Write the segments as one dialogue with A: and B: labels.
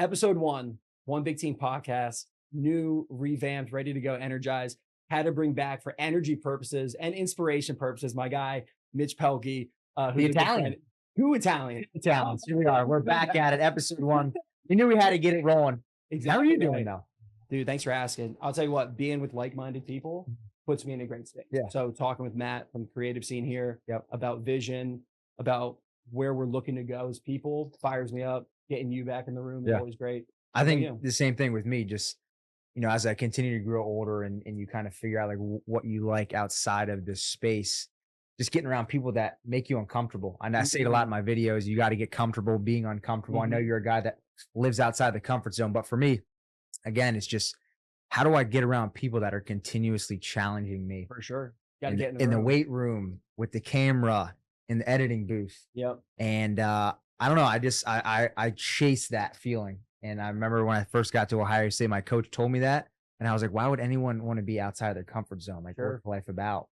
A: episode one big team podcast, new, revamped, ready to go, energized. Had to bring back for energy purposes and inspiration purposes my guy, Mitch Pehlke.
B: The Italian.
A: Who Italian?
B: Italians. Here we are. We're back at it. Episode 1. We knew we had to get it rolling.
A: Exactly.
B: How are you doing now?
A: Dude, thanks for asking. I'll tell you what, being with like-minded people puts me in a great state.
B: Yeah.
A: So talking with Matt from the creative scene here about vision, about where we're looking to go as people, fires me up. Getting you back in the room is always great.
B: I think the same thing with me. Just, as I continue to grow older and you kind of figure out like what you like outside of this space, just getting around people that make you uncomfortable. And I say it a lot in my videos, you got to get comfortable being uncomfortable. I know you're a guy that lives outside the comfort zone, but for me, again, it's just, how do I get around people that are continuously challenging me?
A: For sure. Gotta get
B: in the weight room, with the camera, in the editing booth.
A: Yep.
B: And I don't know. I chase that feeling. And I remember when I first got to Ohio State, my coach told me that. And I was like, why would anyone want to be outside their comfort zone? Like, what's life about?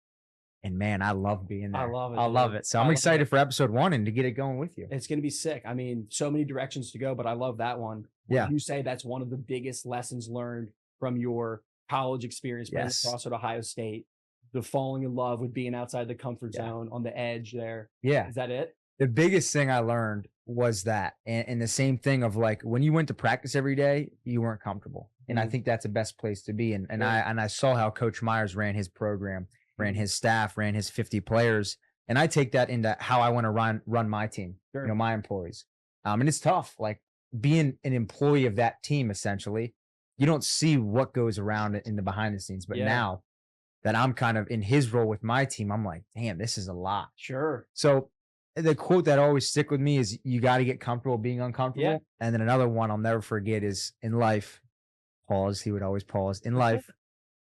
B: And man, I love being there. I love it. So I'm excited for episode 1 and to get it going with you.
A: It's going to be sick. I mean, so many directions to go, but I love that one.
B: Yeah.
A: You say that's one of the biggest lessons learned from your college experience playing across at Ohio State, the falling in love with being outside the comfort zone on the edge there.
B: Yeah.
A: Is that it?
B: The biggest thing I learned was that, and the same thing of like, when you went to practice every day, you weren't comfortable. And I think that's the best place to be. And I saw how Coach Myers ran his program, ran his staff, ran his 50 players. And I take that into how I want to run my team, my employees. And it's tough, like being an employee of that team, essentially, you don't see what goes around in the behind the scenes. But now that I'm kind of in his role with my team, I'm like, damn, this is a lot.
A: Sure.
B: So the quote that always stick with me is, you got to get comfortable being uncomfortable. Yeah. And then another one I'll never forget is, in life, pause. He would always pause. In life,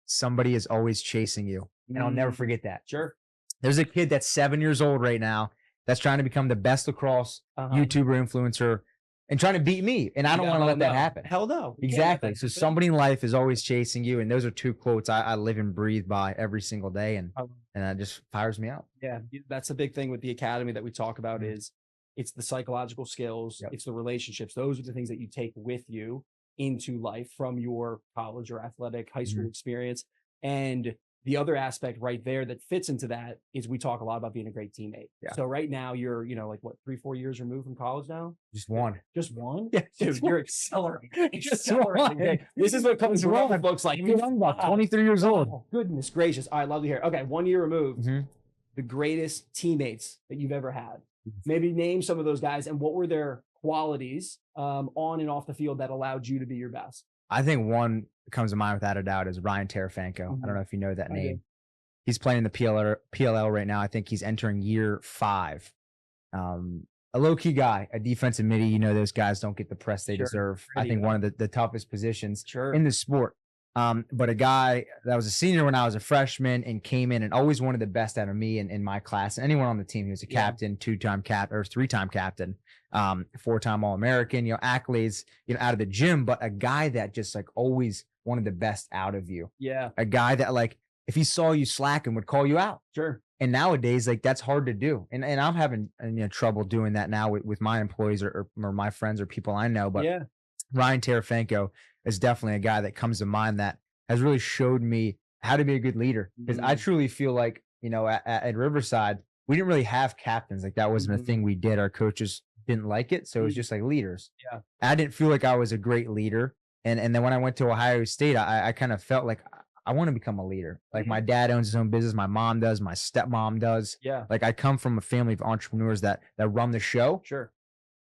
B: somebody is always chasing you. And I'll never forget that.
A: Sure.
B: There's a kid that's 7 years old right now that's trying to become the best lacrosse YouTuber influencer and trying to beat me. And I don't want to let that happen.
A: Hell no.
B: Exactly. So somebody in life is always chasing you. And those are 2 quotes I live and breathe by every single day. And that just fires me up.
A: Yeah. That's the big thing with the academy that we talk about is it's the psychological skills. It's the relationships. Those are the things that you take with you into life from your college or athletic high school experience. And the other aspect right there that fits into that is we talk a lot about being a great teammate. Yeah. So right now you're, like what, 3-4 years removed from college now?
B: Just one.
A: Just one?
B: Yeah,
A: dude, you're accelerating. This is what comes wrong with folks like
B: you. I'm about 23 years old.
A: Oh, goodness gracious. I love to hear. Okay, 1 year removed. The greatest teammates that you've ever had. Maybe name some of those guys and what were their qualities on and off the field that allowed you to be your best? I
B: think one that comes to mind without a doubt is Ryan Tarafanko. I don't know if you know that name. He's playing in the PLL right now. I think he's entering year 5. A low-key guy, a defensive midi. Those guys don't get the press they deserve. I think one of the toughest positions in the sport. But a guy that was a senior when I was a freshman and came in and always wanted the best out of me in my class. Anyone on the team, he was a captain, 2-time or 3-time captain, 4-time All-American, accolades, out of the gym, but a guy that just like always wanted the best out of you.
A: Yeah.
B: A guy that like, if he saw you slacking would call you out.
A: Sure.
B: And nowadays, like that's hard to do. And I'm having trouble doing that now with my employees or my friends or people I know. But Ryan Tarafanko is definitely a guy that comes to mind that has really showed me how to be a good leader. Because I truly feel like, at Riverside, we didn't really have captains. Like that wasn't a thing we did. Our coaches didn't like it. So it was just like leaders.
A: Yeah.
B: I didn't feel like I was a great leader. And then when I went to Ohio State, I kind of felt like I want to become a leader. Like my dad owns his own business. My mom does. My stepmom does.
A: Yeah.
B: Like I come from a family of entrepreneurs that run the show.
A: Sure.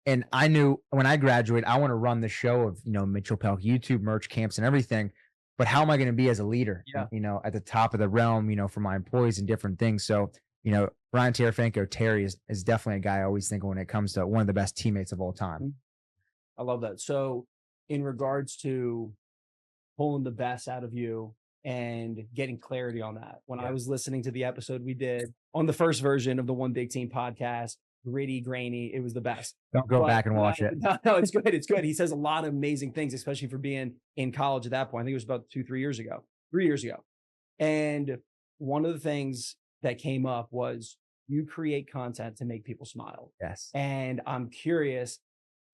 B: And I knew when I graduate, I want to run the show of, Mitchell Pehlke, YouTube merch camps and everything. But how am I going to be as a leader, at the top of the realm, for my employees and different things. So, Ryan Tarafanko, Terry is definitely a guy I always think of when it comes to one of the best teammates of all time.
A: I love that. So in regards to pulling the best out of you and getting clarity on that, when I was listening to the episode we did on the first version of the One Big Team podcast, gritty, grainy, it was the best.
B: Don't go back and watch it.
A: No, it's good. It's good. He says a lot of amazing things, especially for being in college at that point. I think it was about 3 years ago. And one of the things that came up was you create content to make people smile.
B: Yes.
A: And I'm curious,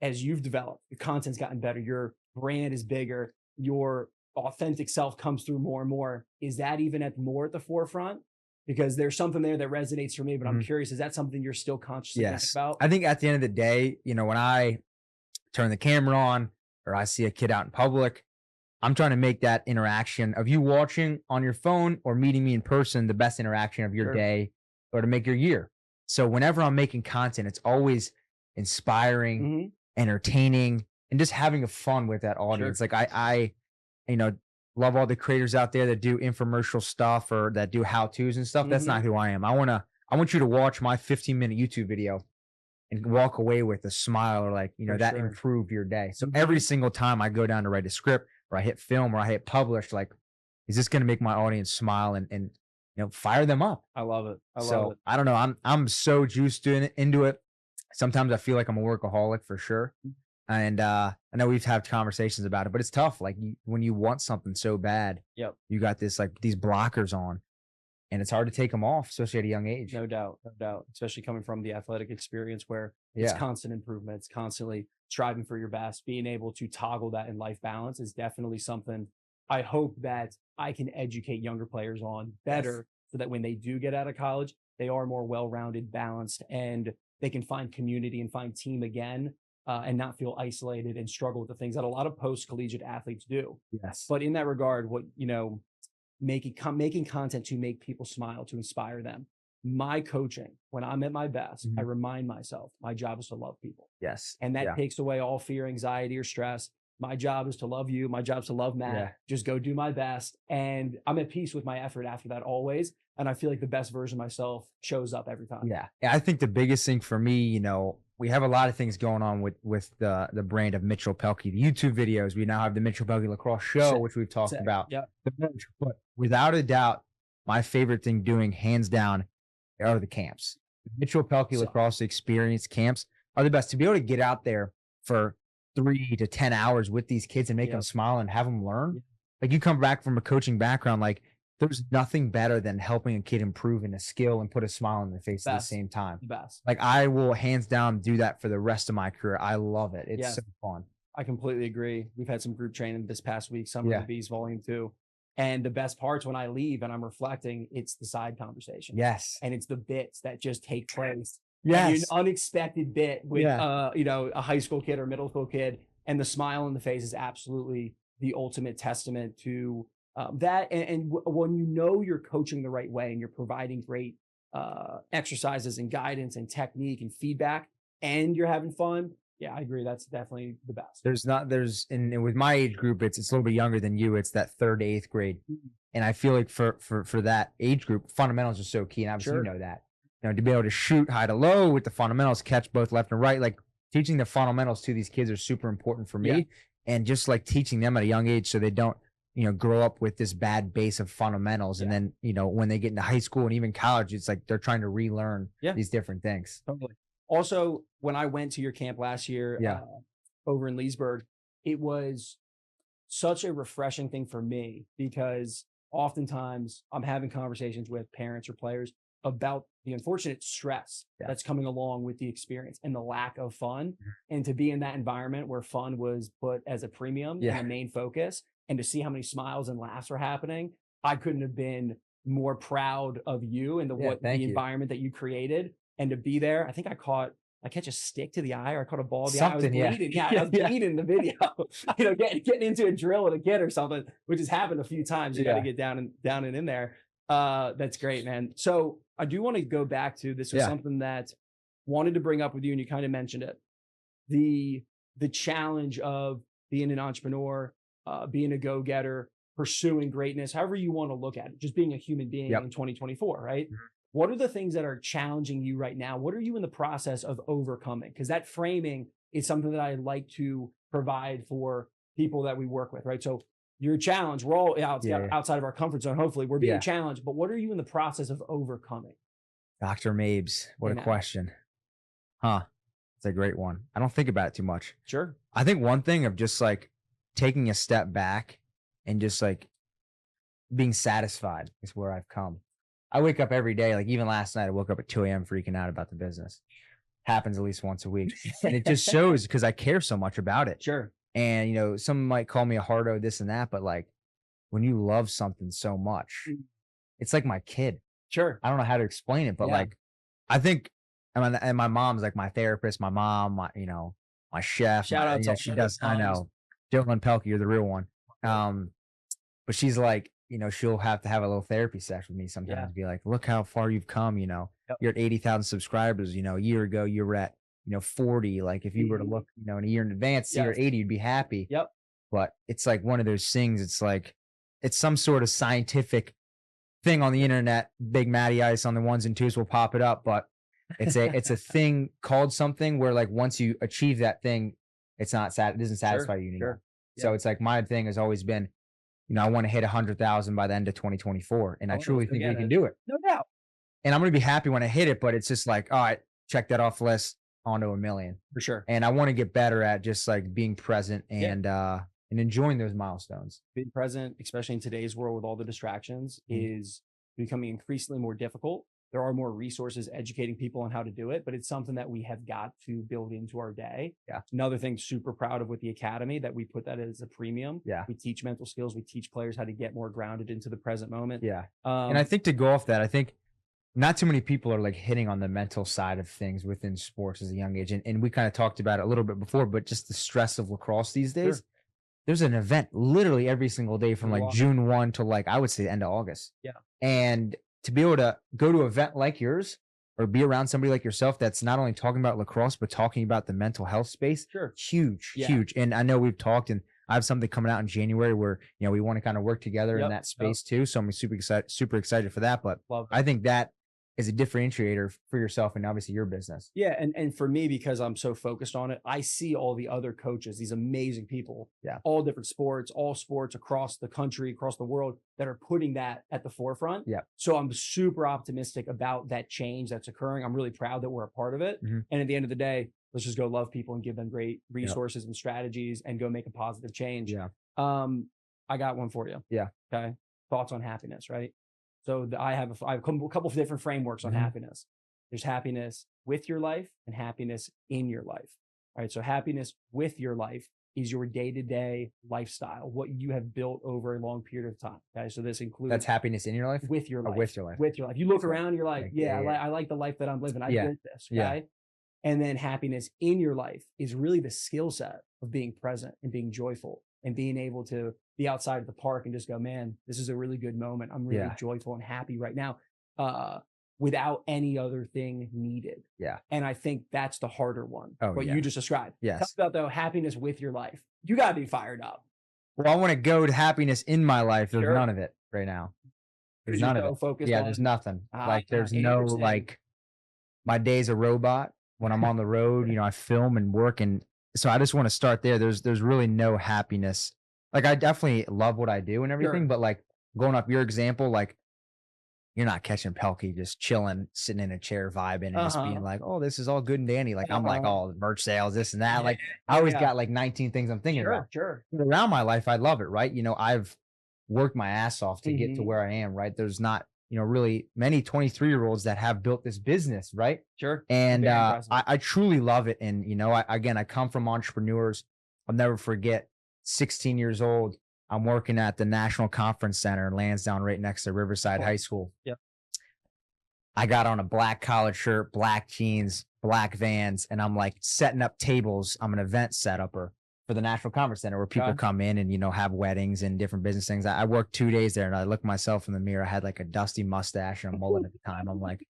A: as you've developed, your content's gotten better, your brand is bigger, your authentic self comes through more and more. Is that even at the forefront? Because there's something there that resonates for me, but I'm curious, is that something you're still consciously thinking about?
B: I think at the end of the day, when I turn the camera on or I see a kid out in public, I'm trying to make that interaction of you watching on your phone or meeting me in person the best interaction of your day or to make your year. So whenever I'm making content, it's always inspiring, entertaining, and just having a fun with that audience. Like I love all the creators out there that do infomercial stuff or that do how-tos and stuff. That's not who I am. I want you to watch my 15-minute YouTube video and walk away with a smile or like, that improved your day. So every single time I go down to write a script or I hit film or I hit publish, like, is this going to make my audience smile and fire them up?
A: I love it. I love it.
B: I don't know. I'm so juiced into it. Sometimes I feel like I'm a workaholic for sure. And I know we've had conversations about it, but it's tough. Like when you want something so bad, you got this like these blockers on, and it's hard to take them off, especially at a young age.
A: No doubt, no doubt. Especially coming from the athletic experience where it's constant improvement, it's constantly striving for your best. Being able to toggle that in life balance is definitely something I hope that I can educate younger players on better, so that when they do get out of college, they are more well-rounded, balanced, and they can find community and find team again. And not feel isolated and struggle with the things that a lot of post-collegiate athletes do.
B: Yes.
A: But in that regard, making content to make people smile, to inspire them. My coaching, when I'm at my best, I remind myself my job is to love people.
B: Yes.
A: And that takes away all fear, anxiety, or stress. My job is to love you. My job is to love Matt. Just go do my best. And I'm at peace with my effort after that always. And I feel like the best version of myself shows up every time.
B: Yeah. I think the biggest thing for me, we have a lot of things going on with the brand of Mitchell Pehlke, the YouTube videos. We now have the Mitchell Pehlke Lacrosse show, which we've talked about.
A: Yeah.
B: But without a doubt, my favorite thing doing hands down are the camps. The Mitchell Pehlke Lacrosse experience camps are the best. To be able to get out there for 3 to 10 hours with these kids and make them smile and have them learn. Like you come back from a coaching background, like there's nothing better than helping a kid improve in a skill and put a smile on their face at the same time.
A: Best.
B: Like I will hands down do that for the rest of my career. I love it. It's so fun.
A: I completely agree. We've had some group training this past week, Summer of the Bees Volume 2. And the best parts when I leave and I'm reflecting, it's the side conversation.
B: Yes.
A: And it's the bits that just take place.
B: Yes.
A: An unexpected bit with a high school kid or middle school kid, and the smile on the face is absolutely the ultimate testament to that. And when you're coaching the right way and you're providing great exercises and guidance and technique and feedback, and you're having fun, I agree. That's definitely the best.
B: And with my age group, it's a little bit younger than you. It's that 3rd to 8th grade. And I feel like for that age group, fundamentals are so key. And obviously you know that, to be able to shoot high to low with the fundamentals, catch both left and right, like teaching the fundamentals to these kids are super important for me. And just like teaching them at a young age so they don't, grow up with this bad base of fundamentals. And then, when they get into high school and even college, it's like they're trying to relearn these different things.
A: Totally. Also, when I went to your camp last year over in Leesburg, it was such a refreshing thing for me because oftentimes I'm having conversations with parents or players about the unfortunate stress that's coming along with the experience and the lack of fun. And to be in that environment where fun was put as a premium and a main focus, and to see how many smiles and laughs were happening, I couldn't have been more proud of you and the environment that you created. And to be there, I think I catch a stick to the eye, or I caught a ball to the eye. I was bleeding. I was bleeding in the video. Getting into a drill with a kid or something, which has happened a few times. You got to get down and in there. That's great, man. So I do want to go back to this was something that wanted to bring up with you, and you kind of mentioned it. The challenge of being an entrepreneur, being a go-getter, pursuing greatness, however you want to look at it, just being a human being in 2024, right? What are the things that are challenging you right now? What are you in the process of overcoming? Because that framing is something that I like to provide for people that we work with, right? So you're a challenge. We're all outside of our comfort zone. Hopefully we're being challenged, but what are you in the process of overcoming?
B: Dr. Mabes, what a question. It's a great one. I don't think about it too much.
A: Sure.
B: I think one thing of just like taking a step back and just like being satisfied is where I've come. I wake up every day, like even last night, I woke up at 2 a.m. freaking out about the business. happens at least once a week. And it just shows because I care so much about it.
A: Sure.
B: And, you know, some might call me a hardo, this and that, but like when you love something so much, it's like my kid.
A: Sure.
B: I don't know how to explain it, but like, I think, and my mom's like my therapist, my mom, my chef.
A: Shout out to
B: she does. I know. Pehlke, you're the real one. But she's like, you know, she'll have to have a little therapy session with me sometimes. Be like, look how far you've come. You know, you're at 80,000 subscribers. You know, a year ago you were at 40. Like if you were to look, in a year in advance, you're at 80, you'd be happy.
A: Yep.
B: But it's like one of those things. It's like it's some sort of scientific thing on the internet. Big Matty Ice on the 1s and 2s will pop it up, but it's a thing called something where like once you achieve that thing, it doesn't satisfy you anymore. So it's like my thing has always been, I want to hit 100,000 by the end of 2024, and I truly think we can do it.
A: No doubt.
B: And I'm gonna be happy when I hit it, but it's just like, all right, check that off the list, on to 1 million
A: for sure.
B: And I want to get better at just like being present and enjoying those milestones.
A: Being present, especially in today's world with all the distractions, is becoming increasingly more difficult. There are more resources educating people on how to do it, but it's something that we have got to build into our day.
B: Yeah.
A: Another thing, super proud of with the academy, that we put that as a premium.
B: Yeah.
A: We teach mental skills. We teach players how to get more grounded into the present moment.
B: Yeah. And I think to go off that, I think not too many people are like hitting on the mental side of things within sports as a young age. And we kind of talked about it a little bit before, but just the stress of lacrosse these days. Sure. There's an event literally every single day from like June 1 to like, I would say the end of August.
A: Yeah.
B: And to be able to go to an event like yours or be around somebody like yourself that's not only talking about lacrosse, but talking about the mental health space, huge. And I know we've talked, and I have something coming out in January where, we want to kind of work together in that space too. So I'm super excited for that. But I think that is a differentiator for yourself and obviously your business.
A: Yeah. And for me, because I'm so focused on it, I see all the other coaches, these amazing people, all different sports, all sports across the country, across the world, that are putting that at the forefront.
B: Yeah.
A: So I'm super optimistic about that change that's occurring. I'm really proud that we're a part of it. And at the end of the day, let's just go love people and give them great resources and strategies and go make a positive change.
B: Yeah.
A: I got one for you.
B: Yeah.
A: Okay. Thoughts on happiness, right? So I have a couple of different frameworks on happiness. There's happiness with your life and happiness in your life. All right. So happiness with your life is your day-to-day lifestyle, what you have built over a long period of time. Okay. So this includes.
B: That's happiness in your life?
A: With your life.
B: With your life.
A: With your life. You look around, you're like, I like the life that I'm living. I built this. Okay. Yeah. And then happiness in your life is really the skill set of being present and being joyful and being able to be outside of the park and just go, man, this is a really good moment. I'm really joyful and happy right now, without any other thing needed.
B: Yeah.
A: And I think that's the harder one.
B: What
A: you just described.
B: Yes.
A: Talk about though happiness with your life. You got to be fired up.
B: Well, I want to go to happiness in my life. There's none of it right now. There's none of it. There's nothing. There's no like, my day's a robot. When I'm on the road, I film and work, and so I just want to start there. There's really no happiness. Like I definitely love what I do and everything, but like going up your example, like you're not catching Pehlke just chilling, sitting in a chair, vibing, and just being like, "Oh, this is all good and dandy." Like I'm like, "Oh, merch sales, this and that." Like I always got like 19 things I'm thinking about.
A: Sure.
B: But around my life, I love it, right? I've worked my ass off to get to where I am, right? There's not, really many 23-year-olds that have built this business, right?
A: Sure.
B: And I truly love it. And, I come from entrepreneurs. I'll never forget 16 years old. I'm working at the National Conference Center in Lansdowne, right next to Riverside High School.
A: Yep.
B: I got on a black collared shirt, black jeans, black Vans, and I'm like setting up tables. I'm an event setuper for the National Conference Center where people come in and, have weddings and different business things. I worked 2 days there and I looked myself in the mirror. I had like a dusty mustache and a mullet at the time. I'm like,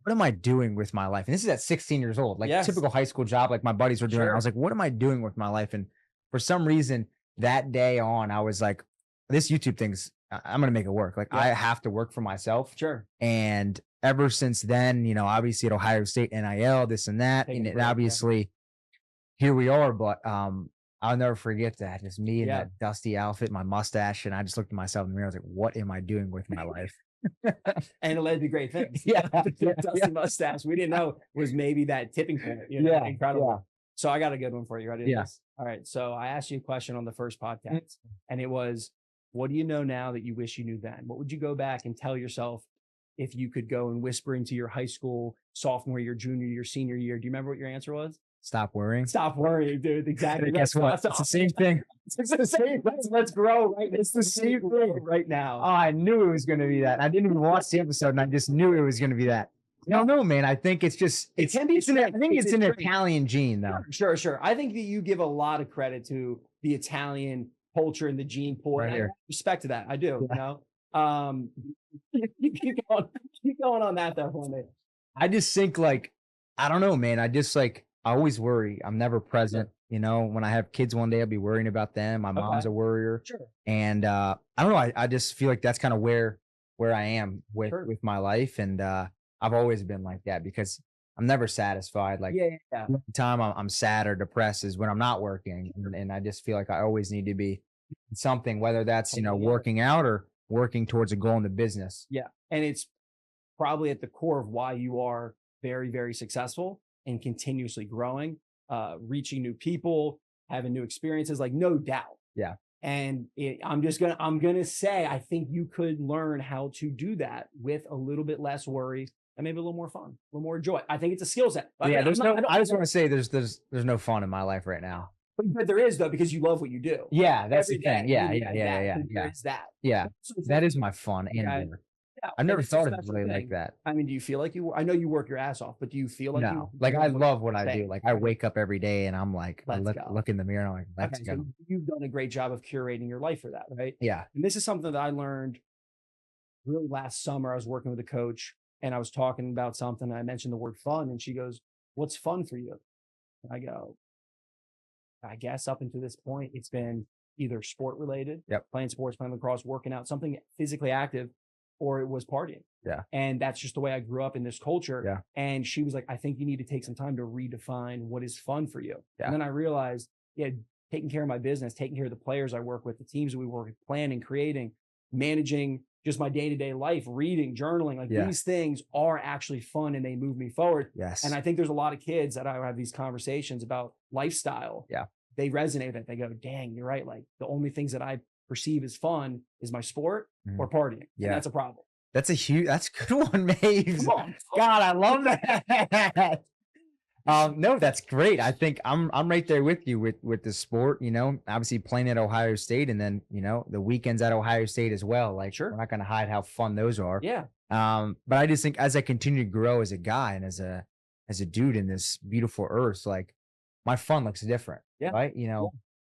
B: what am I doing with my life? And this is at 16 years old, like typical high school job, like my buddies were doing. I was like, what am I doing with my life? And for some reason that day on, I was like, this YouTube thing's, I'm going to make it work. Like I have to work for myself.
A: Sure.
B: And ever since then, obviously at Ohio State, NIL, this and that. And obviously here we are, but, I'll never forget that. Just me in that dusty outfit, my mustache. And I just looked at myself in the mirror. I was like, what am I doing with my life?
A: And it led to great things. Dusty mustache. We didn't know was maybe that tipping point. Incredible. Yeah. So I got a good one for you. Ready?
B: Yes.
A: All right. So I asked you a question on the first podcast, and it was, what do you know now that you wish you knew then? What would you go back and tell yourself if you could go and whisper into your high school sophomore year, junior year, senior year, do you remember what your answer was?
B: Stop worrying.
A: Stop worrying, dude. Exactly.
B: Guess what? It's the same thing.
A: It's the same. Let's grow, right?
B: It's the same thing
A: right now.
B: Oh, I knew it was going to be that. I didn't even watch the episode, and I just knew it was going to be that. I don't know, man. I think it's just I think it's an Italian gene, though.
A: Sure. I think that you give a lot of credit to the Italian culture and the gene pool.
B: Right here.
A: Respect to that. I do. You know, you keep going on that though for me.
B: I just think I don't know, man. I just I always worry. I'm never present. You know, when I have kids one day, I'll be worrying about them. My mom's a worrier. Sure. And I don't know. I just feel like that's kind of where I am with my life. And I've always been like that because I'm never satisfied. The time I'm sad or depressed is when I'm not working. And I just feel like I always need to be something, whether that's, working out or working towards a goal in the business.
A: Yeah. And it's probably at the core of why you are very, very successful and continuously growing, reaching new people, having new experiences, no doubt.
B: Yeah.
A: And I'm going to say, I think you could learn how to do that with a little bit less worry and maybe a little more fun, a little more joy. I think it's a skill set.
B: Yeah. I just want to say there's no fun in my life right now.
A: But there is though, because you love what you do.
B: Yeah. That's the thing. Yeah.
A: It's that.
B: Yeah. That is my fun. And I've never thought of it really like that.
A: I mean, do you feel like I know you work your ass off, but do you feel like
B: I love what I do. I wake up every day and I'm I look in the mirror and I'm like, let's go.
A: So you've done a great job of curating your life for that, right?
B: Yeah.
A: And this is something that I learned really last summer. I was working with a coach and I was talking about something. And I mentioned the word fun and she goes, "What's fun for you?" And I go, "I guess up until this point, it's been either sport related, playing sports, playing lacrosse, working out, something physically active, or it was partying."
B: Yeah. And
A: that's just the way I grew up in this culture.
B: Yeah.
A: And she was like, "I think you need to take some time to redefine what is fun for you."
B: Yeah.
A: And then I realized, taking care of my business, taking care of the players I work with, the teams that we work with, planning, creating, managing just my day-to-day life, reading, journaling, these things are actually fun and they move me forward.
B: Yes.
A: And I think there's a lot of kids that I have these conversations about lifestyle.
B: Yeah.
A: They resonate with it. They go, "Dang, you're right. The only things that I perceive as fun is my sport or partying." Yeah. And that's a problem.
B: That's a good one, Maves. God, I love that. No, that's great. I think I'm right there with you with the sport, obviously playing at Ohio State and then, the weekends at Ohio State as well. We're not going to hide how fun those are.
A: Yeah.
B: But I just think as I continue to grow as a guy and as a dude in this beautiful earth, my fun looks different.
A: Yeah.
B: Right.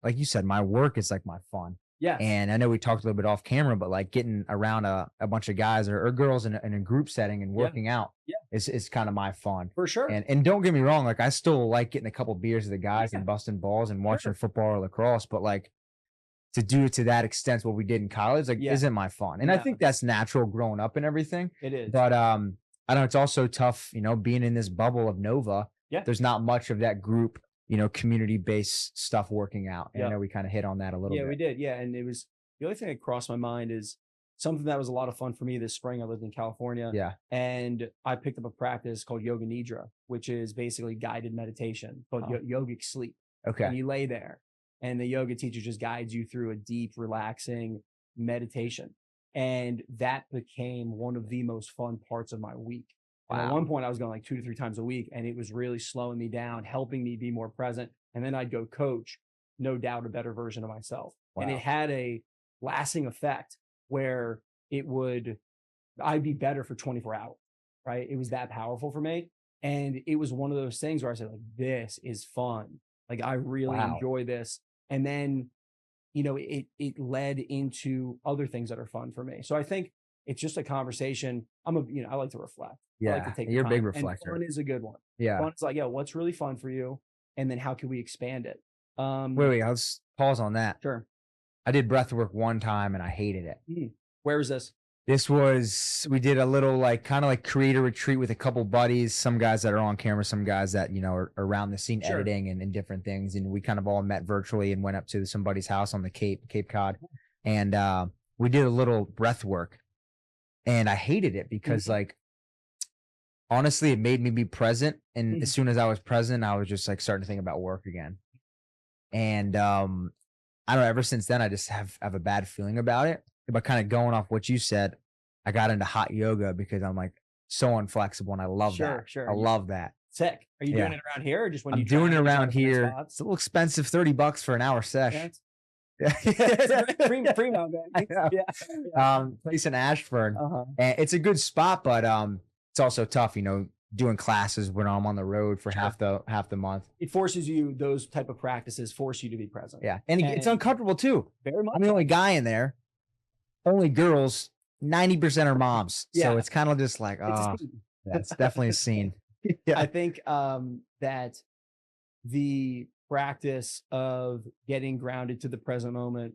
B: Like you said, my work is my fun.
A: Yeah.
B: And I know we talked a little bit off camera, but getting around a bunch of guys or girls in a group setting and working out is kind of my fun.
A: For sure.
B: And don't get me wrong, I still like getting a couple beers with the guys and busting balls and watching football or lacrosse, but to do it to that extent, what we did in college, isn't my fun. And I think that's natural growing up and everything.
A: It is.
B: But I know it's also tough, being in this bubble of Nova.
A: Yeah.
B: There's not much of that group community-based stuff working out. And I know we kind of hit on that a little bit.
A: Yeah, we did. Yeah. And it was the only thing that crossed my mind is something that was a lot of fun for me this spring. I lived in California.
B: Yeah.
A: And I picked up a practice called Yoga Nidra, which is basically guided meditation, but yogic sleep.
B: Okay.
A: And you lay there and the yoga teacher just guides you through a deep, relaxing meditation. And that became one of the most fun parts of my week. Wow. And at one point I was going 2 to 3 times a week and it was really slowing me down, helping me be more present. And then I'd go coach, no doubt a better version of myself. Wow. And it had a lasting effect where I'd be better for 24 hours, right? It was that powerful for me. And it was one of those things where I said this is fun. I really enjoy this. And then, it led into other things that are fun for me. So I think it's just a conversation. I like to reflect.
B: Yeah.
A: I like to take
B: you're a
A: time.
B: big reflector.
A: And fun is a good one.
B: Yeah.
A: Fun is what's really fun for you? And then how can we expand it?
B: Wait, I'll just pause on that.
A: Sure.
B: I did breath work one time and I hated it.
A: Where was this?
B: We did a little kind of creator retreat with a couple buddies, some guys that are on camera, some guys that, are around the scene editing and different things. And we kind of all met virtually and went up to somebody's house on the Cape Cod. And we did a little breath work and I hated it because honestly, it made me be present. And as soon as I was present, I was just starting to think about work again. And I don't know, ever since then, I just have a bad feeling about it. But kind of going off what you said, I got into hot yoga because I'm like so unflexible and I love that.
A: Sure.
B: I love that.
A: Sick. Are you doing it around here or just when
B: I'm
A: you
B: doing it
A: travel, you
B: around
A: find
B: here.
A: spots?
B: It's a little expensive, $30 for an hour sesh.
A: Yeah,
B: Yeah.
A: primo, man. Yeah.
B: Place in Ashburn.
A: Uh-huh.
B: And it's a good spot, but it's also tough, doing classes when I'm on the road for half the month.
A: It forces you, those type of practices force you to be present.
B: Yeah. And it's uncomfortable too.
A: Very much.
B: I'm the only guy in there. Only girls, 90% are moms.
A: Yeah.
B: So it's kind of just like, oh, it's definitely a scene. Yeah.
A: I think that the practice of getting grounded to the present moment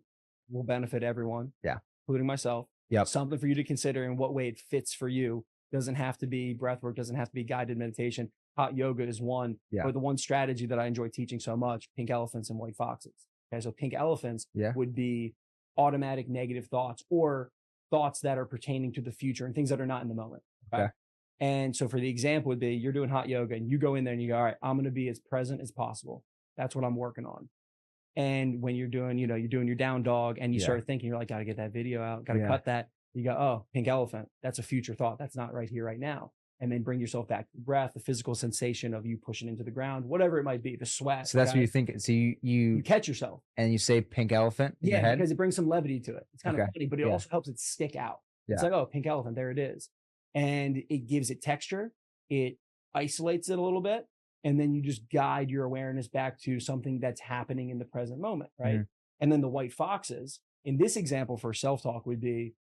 A: will benefit everyone.
B: Yeah.
A: Including myself.
B: Yep.
A: Something for you to consider in what way it fits for you. Doesn't have to be breath work, doesn't have to be guided meditation. Hot yoga is one.
B: Yeah.
A: But the one strategy that I enjoy teaching so much, pink elephants and white foxes. Okay. So pink elephants would be automatic negative thoughts or thoughts that are pertaining to the future and things that are not in the moment. Okay. And so for the example would be, you're doing hot yoga and you go in there and you go, all right, I'm going to be as present as possible. That's what I'm working on. And when you're doing, you're doing your down dog and you start thinking, you're like, got to get that video out, got to cut that. You go, oh, pink elephant. That's a future thought. That's not right here, right now. And then bring yourself back to the breath, the physical sensation of you pushing into the ground, whatever it might be, the sweat.
B: So that's what you think. So you
A: catch yourself
B: and you say pink elephant in your head?
A: Because it brings some levity to it. It's kind of funny, but it also helps it stick out. It's like, oh, pink elephant, there it is. And it gives it texture. It isolates it a little bit. And then you just guide your awareness back to something that's happening in the present moment, right? Mm-hmm. And then the white foxes, in this example for self-talk would be,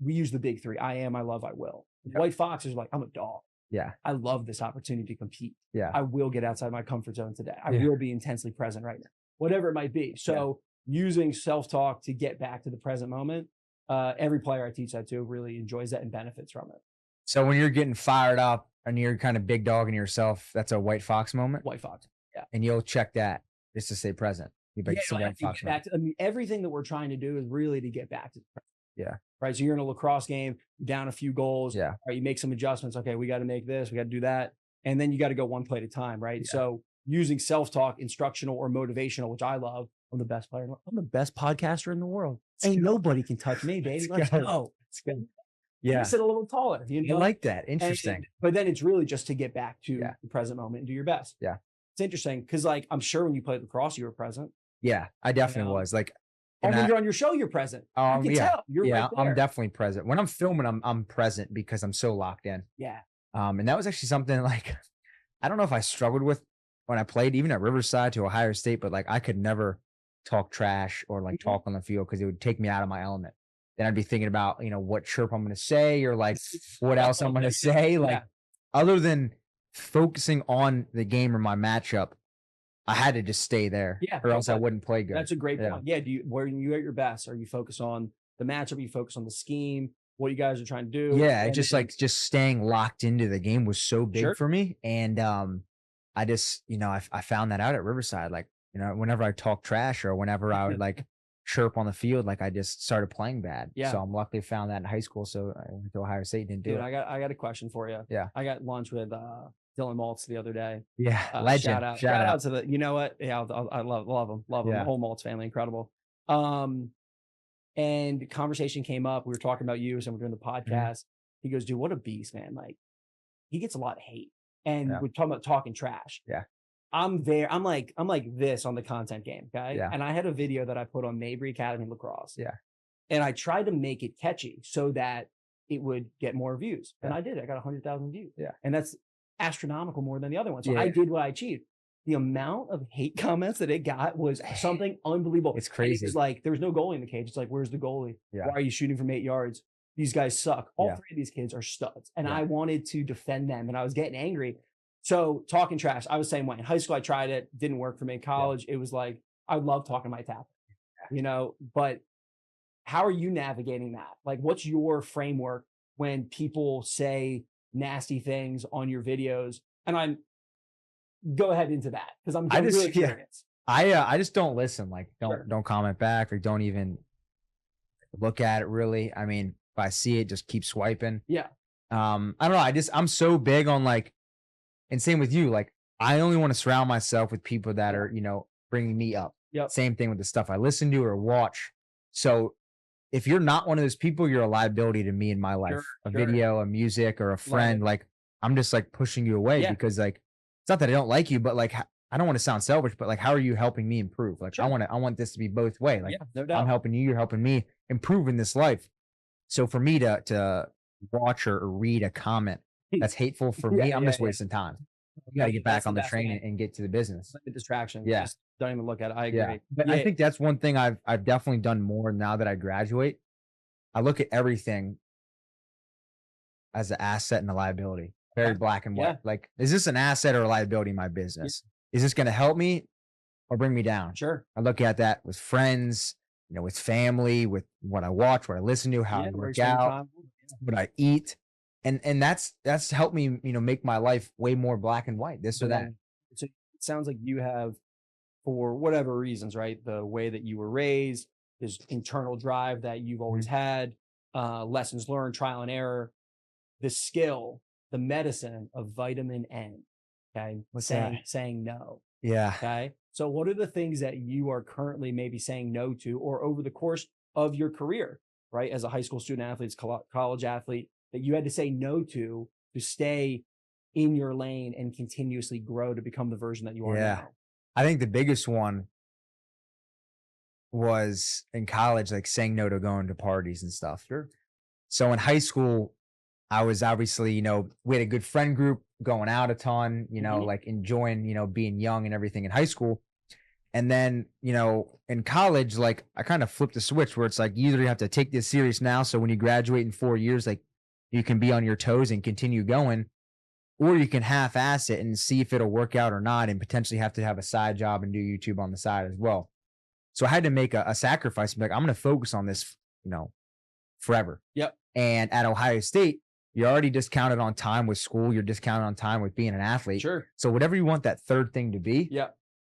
A: we use the big three. I am, I love, I will. White foxes are like, I'm a dog.
B: Yeah.
A: I love this opportunity to compete.
B: Yeah.
A: I will get outside my comfort zone today. I will be intensely present right now, whatever it might be. So using self-talk to get back to the present moment, every player I teach that to really enjoys that and benefits from it.
B: So when you're getting fired up and you're kind of big dogging yourself, that's a white fox moment?
A: White fox. Yeah.
B: And you'll check that just to stay present.
A: Everything that we're trying to do is really to get back to the present.
B: Yeah.
A: Right. So you're in a lacrosse game, you're down a few goals.
B: Yeah.
A: Right. You make some adjustments. Okay. We got to make this, we got to do that. And then you got to go one play at a time. Right. Yeah. So using self-talk, instructional or motivational, which I love. I'm the best player. I'm the best podcaster in the world. Ain't nobody can touch me, baby. Let's go. Let's go. Yeah. You sit a little taller. I
B: like that. Interesting.
A: But then it's really just to get back to the present moment and do your best.
B: Yeah.
A: It's interesting because I'm sure when you played lacrosse, you were present.
B: Yeah, I definitely was. Like,
A: and when you're on your show, you're present. You can tell. You're right there.
B: I'm definitely present. When I'm filming, I'm present because I'm so locked in.
A: Yeah.
B: And that was actually something like, I don't know if I struggled with when I played, even at Riverside to Ohio State, but like I could never talk trash or like talk on the field because it would take me out of my element. Then I'd be thinking about, what chirp I'm going to say or like what else I'm going to say. Like other than focusing on the game or my matchup, I had to just stay there or else I wouldn't play good.
A: That's a great point. Yeah. When you at your best, are you focus on the matchup? You focus on the scheme, what you guys are trying to do?
B: Yeah. Just staying locked into the game was so big for me. And I just, I found that out at Riverside. Like, whenever I talk trash or whenever I would like chirp on the field, like I just started playing bad. Yeah. So I'm luckily found that in high school. So I went to Ohio State, didn't do it.
A: I got a question for you.
B: Yeah.
A: I got lunch with Dylan Maltz the other day.
B: Yeah. Legend.
A: Shout out to you know what? Yeah. I love him. Love him. The whole Maltz family. Incredible. And conversation came up. We were talking about you. So we're doing the podcast. Mm-hmm. He goes, dude, what a beast, man. Like he gets a lot of hate and we're talking about talking trash.
B: Yeah.
A: I'm there. I'm like this on the content game. Okay.
B: Yeah.
A: And I had a video that I put on Mabry Academy Lacrosse.
B: Yeah.
A: And I tried to make it catchy so that it would get more views. And I did. I got 100,000 views.
B: Yeah.
A: And that's astronomical more than the other one. So I did what I achieved. The amount of hate comments that it got was something unbelievable.
B: It's crazy.
A: It's like, there was no goalie in the cage. It's like, where's the goalie?
B: Yeah.
A: Why are you shooting from 8 yards? These guys suck. All three of these kids are studs. And I wanted to defend them and I was getting angry. So talking trash, I was saying, in high school, I tried it. Didn't work for me. In college, it was like, I love talking to my tap, but how are you navigating that? Like, what's your framework when people say nasty things on your videos? And go ahead into that because I'm really curious.
B: I just don't listen. Like, don't comment back or don't even look at it. Really, I mean, if I see it, just keep swiping.
A: Yeah.
B: I don't know. I'm so big on like, and same with you. Like, I only want to surround myself with people that are, bringing me up.
A: Yep.
B: Same thing with the stuff I listen to or watch. So if you're not one of those people, you're a liability to me in my life. A video, a music, or a friend, like I'm just like pushing you away because like it's not that I don't like you, but like I don't want to sound selfish, but like how are you helping me improve? Like I want this to be both way. Like
A: no doubt.
B: I'm helping you, you're helping me improve in this life. So for me to watch or read a comment that's hateful for me, I'm just wasting time. You got to get back on the train and get to the business.
A: Like the distraction.
B: Yeah.
A: Just don't even look at it. I agree.
B: But I think that's one thing I've definitely done more now that I graduate. I look at everything as an asset and a liability. Very black and white. Like, is this an asset or a liability in my business? Is this going to help me or bring me down?
A: Sure.
B: I look at that with friends, you know, with family, with what I watch, what I listen to, how I work out, what I eat. And that's helped me, you know, make my life way more black and white, this or that.
A: So it sounds like you have, for whatever reasons, right? The way that you were raised, this internal drive that you've always had, lessons learned, trial and error, the skill, the medicine of vitamin N. Okay. Saying no.
B: Yeah.
A: Okay. So what are the things that you are currently maybe saying no to, or over the course of your career, right? As a high school student athlete, college athlete, that you had to say no to stay in your lane and continuously grow to become the version that you are now?
B: I think the biggest one was in college, like saying no to going to parties and stuff.
A: Sure.
B: So in high school, I was obviously, you know, we had a good friend group, going out a ton, you know, like enjoying, you know, being young and everything in high school. And then, you know, in college, like I kind of flipped the switch where it's like you either have to take this serious now. So when you graduate in 4 years, like you can be on your toes and continue going, or you can half-ass it and see if it'll work out or not, and potentially have to have a side job and do YouTube on the side as well. So I had to make a sacrifice. Like, I'm going to focus on this, you know, forever.
A: Yep.
B: And at Ohio State, you're already discounted on time with school. You're discounted on time with being an athlete.
A: Sure.
B: So whatever you want that third thing to be,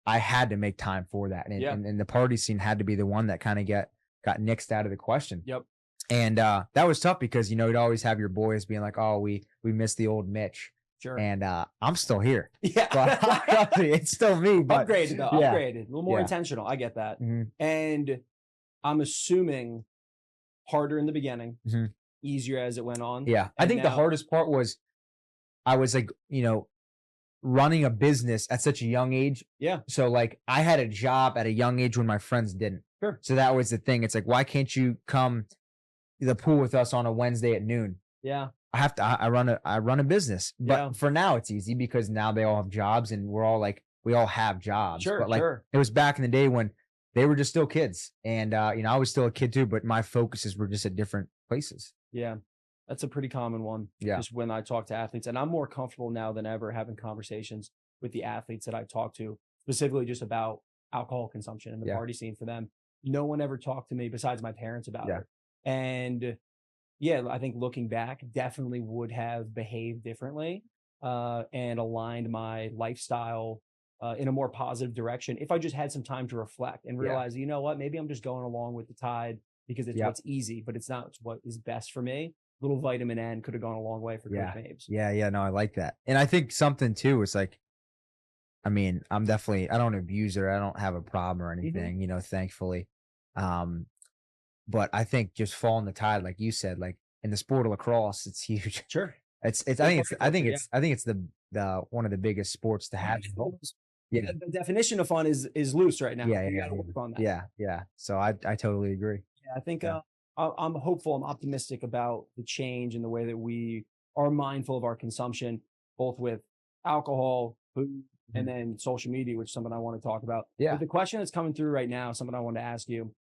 A: I
B: had to make time for that. And the party scene had to be the one that kind of got nixed out of the question.
A: Yep.
B: And that was tough because, you know, you'd always have your boys being like, oh, we miss the old Mitch.
A: Sure.
B: And I'm still here.
A: Yeah.
B: But, it's still me. But,
A: upgraded though. Upgraded. A little more intentional. I get that.
B: Mm-hmm.
A: And I'm assuming harder in the beginning, easier as it went on.
B: Yeah. I think the hardest part was I was like, you know, running a business at such a young age.
A: Yeah.
B: So like I had a job at a young age when my friends didn't.
A: Sure.
B: So that was the thing. It's like, why can't you come to the pool with us on a Wednesday at noon?
A: Yeah.
B: I run a business, but for now it's easy because now they all have jobs and we all have jobs.
A: Sure.
B: But like it was back in the day when they were just still kids, and you know, I was still a kid too, but my focuses were just at different places.
A: Yeah. That's a pretty common one.
B: Yeah.
A: Just when I talk to athletes, and I'm more comfortable now than ever having conversations with the athletes that I talk to, specifically just about alcohol consumption and the party scene for them. No one ever talked to me besides my parents about it. And I think looking back, definitely would have behaved differently and aligned my lifestyle in a more positive direction if I just had some time to reflect and realize, you know what, maybe I'm just going along with the tide because it's what's easy, but it's not what is best for me. Little vitamin N could have gone a long way for Coach Mabes.
B: Yeah. No, I like that. And I think something too is like, I mean, I don't abuse it. I don't have a problem or anything, you know, thankfully. But I think just following the tide, like you said, like in the sport of lacrosse, it's huge.
A: Sure.
B: I think it's the one of the biggest sports to have.
A: Yeah. The definition of fun is loose right now.
B: Yeah.
A: You got to work on that.
B: Yeah. So I totally agree.
A: Yeah, I think I'm hopeful. I'm optimistic about the change in the way that we are mindful of our consumption, both with alcohol, food, and then social media, which is something I want to talk about.
B: Yeah.
A: But the question that's coming through right now, something I want to ask you.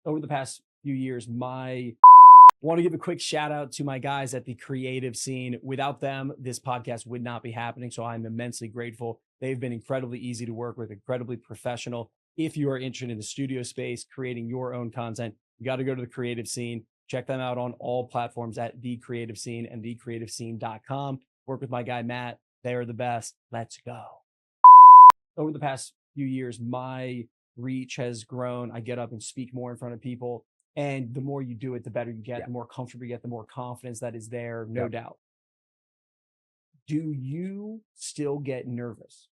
A: Over the past few years, want to give a quick shout out to my guys at the creative scene. Without them, this podcast would not be happening. So I'm immensely grateful. They've been incredibly easy to work with, incredibly professional. If you are interested in the studio space, creating your own content, you got to go to the creative scene. Check them out on all platforms at The Creative Scene and thecreativescene.com. Work with my guy, Matt. They are the best. Let's go. Over the past few years, my reach has grown. I get up and speak more in front of people. And the more you do it, the better you get, the more comfortable you get, the more confidence that is there, no doubt. Do you still get nervous?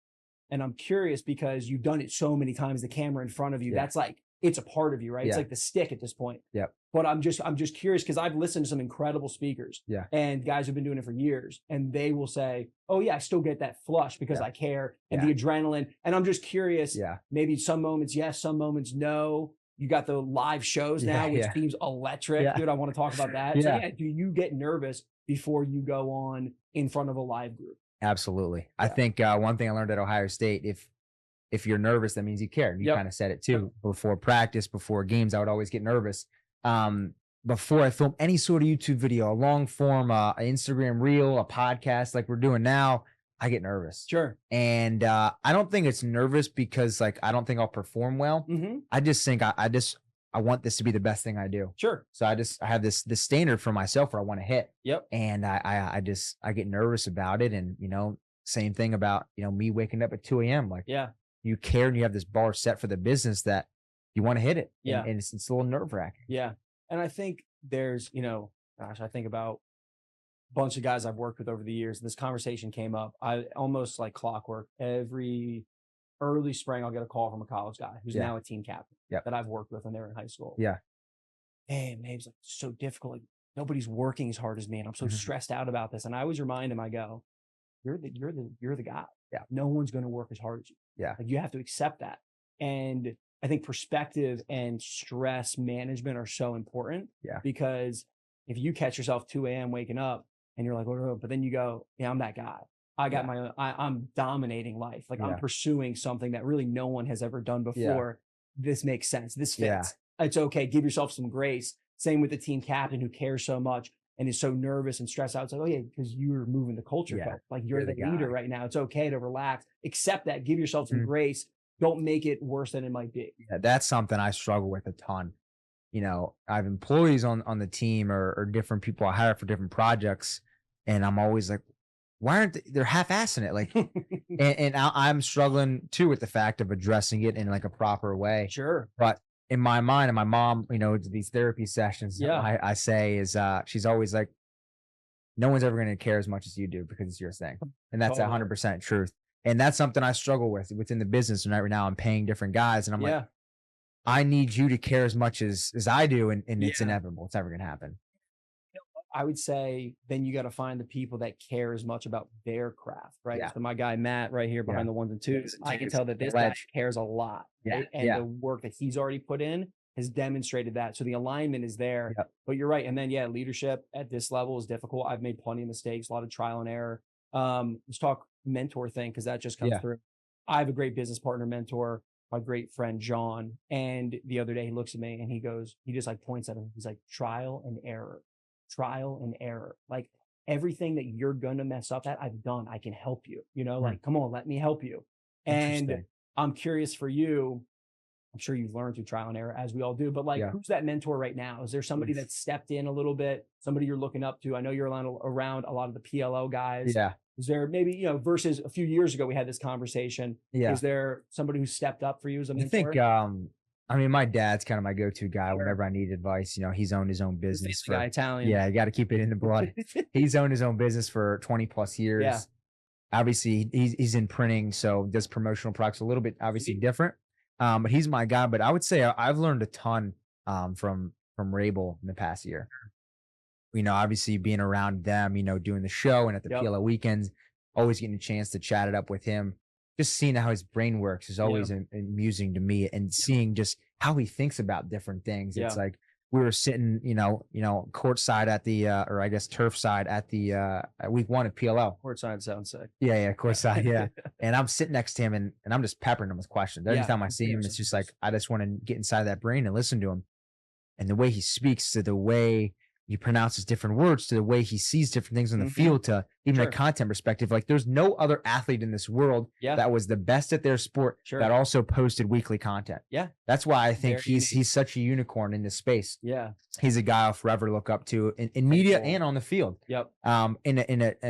A: And I'm curious because you've done it so many times, the camera in front of you, that's like it's a part of you, right? It's
B: Yeah.
A: like the stick at this point.
B: Yep.
A: But I'm just curious because I've listened to some incredible speakers
B: Yeah.
A: and guys who've been doing it for years, and they will say, "Oh yeah, I still get that flush because
B: Yeah.
A: I care and
B: Yeah.
A: the adrenaline." And I'm just curious.
B: Yeah.
A: Maybe some moments yes, some moments no. You got the live shows now, which
B: Yeah.
A: seems electric,
B: Yeah.
A: dude. I want to talk about that. So
B: Yeah.
A: yeah, do you get nervous before you go on in front of a live group?
B: Absolutely. I
A: Yeah.
B: think one thing I learned at Ohio State, if you're nervous, that means you care. You
A: Yep.
B: kind of said it too. Before practice, before games, I would always get nervous. Before I film any sort of YouTube video, a long form, an Instagram reel, a podcast like we're doing now, I get nervous.
A: Sure.
B: And I don't think it's nervous because like I don't think I'll perform well.
A: Mm-hmm.
B: I just think I want this to be the best thing I do.
A: Sure.
B: So I have this standard for myself where I want to hit.
A: Yep.
B: And I get nervous about it. And same thing about me waking up at 2 a.m. Like
A: Yeah.
B: you care and you have this bar set for the business that you want to hit it.
A: Yeah.
B: And it's a little nerve wracking.
A: Yeah. And I think there's, I think about a bunch of guys I've worked with over the years. This conversation came up. I almost like clockwork. Every early spring, I'll get a call from a college guy who's now a team captain that I've worked with when they were in high school.
B: Yeah.
A: Hey, Mabe's like so difficult. Like, nobody's working as hard as me. And I'm so stressed out about this. And I always remind him, I go, you're the guy.
B: Yeah.
A: No one's going to work as hard as you.
B: Yeah.
A: Like you have to accept that. And I think perspective and stress management are so important.
B: Yeah.
A: Because if you catch yourself 2 a.m. waking up and you're like, oh, but then you go, yeah, I'm that guy. I got my own, I'm dominating life. Like I'm pursuing something that really no one has ever done before. This makes sense. This fits. It's okay. Give yourself some grace. Same with the team captain who cares so much and is so nervous and stressed out. It's like, oh yeah, because you're moving the culture.
B: Yeah.
A: Like you're the leader right now. It's okay to relax. Accept that. Give yourself some grace. Don't make it worse than it might be.
B: Yeah, that's something I struggle with a ton. I have employees on the team or different people I hire for different projects. And I'm always like, why aren't they're half-assing it? Like, and I'm struggling too with the fact of addressing it in like a proper way.
A: Sure.
B: But in my mind, and my mom, these therapy sessions, I say is, she's always like, no one's ever going to care as much as you do because it's your thing. And that's 100% truth. And that's something I struggle with within the business. And right now I'm paying different guys and I'm like, I need you to care as much as I do. And it's inevitable. It's never going to happen.
A: I would say then you got to find the people that care as much about their craft, right?
B: Yeah.
A: So my guy, Matt, right here behind the ones and twos, I can tell that this guy cares a lot. Right? And the work that he's already put in has demonstrated that. So the alignment is there, but you're right. And then, leadership at this level is difficult. I've made plenty of mistakes, a lot of trial and error. Let's talk mentor thing because that just comes through. I have a great business partner mentor, my great friend, John. And the other day he looks at me and he just like points at him. He's like, trial and error. Like everything that you're going to mess up at, I've done. I can help you, like, come on, let me help you. And I'm curious for you. I'm sure you've learned through trial and error as we all do, but like, who's that mentor right now? Is there somebody that stepped in a little bit, somebody you're looking up to? I know you're around a lot of the PLO guys.
B: Yeah.
A: Is there maybe, versus a few years ago, we had this conversation.
B: Yeah.
A: Is there somebody who stepped up for you as a mentor?
B: I think, my dad's kind of my go-to guy whenever I need advice. He's owned his own business.
A: Guy, Italian.
B: Yeah, you got to keep it in the blood. He's owned his own business for 20 plus years.
A: Yeah.
B: Obviously, he's in printing, so does promotional products a little bit obviously different. But he's my guy. But I would say I've learned a ton from Rabel in the past year. Obviously being around them, doing the show and at the PLO weekends, always getting a chance to chat it up with him. Just seeing how his brain works is always amusing to me, and seeing just how he thinks about different things. It's like we were sitting, courtside at the, or I guess turf side at the at week 1 of PLO.
A: Courtside sounds sick.
B: Yeah, courtside, yeah. And I'm sitting next to him, and I'm just peppering him with questions. Every time I see him, it's just like I just want to get inside that brain and listen to him, and the way he speaks, to the way he pronounces different words, to the way he sees different things on the field, to even a content perspective. Like there's no other athlete in this world that was the best at their sport that also posted weekly content. Yeah. That's why I think he's such a unicorn in this space. Yeah. He's a guy I'll forever look up to in media and on the field. Yep. And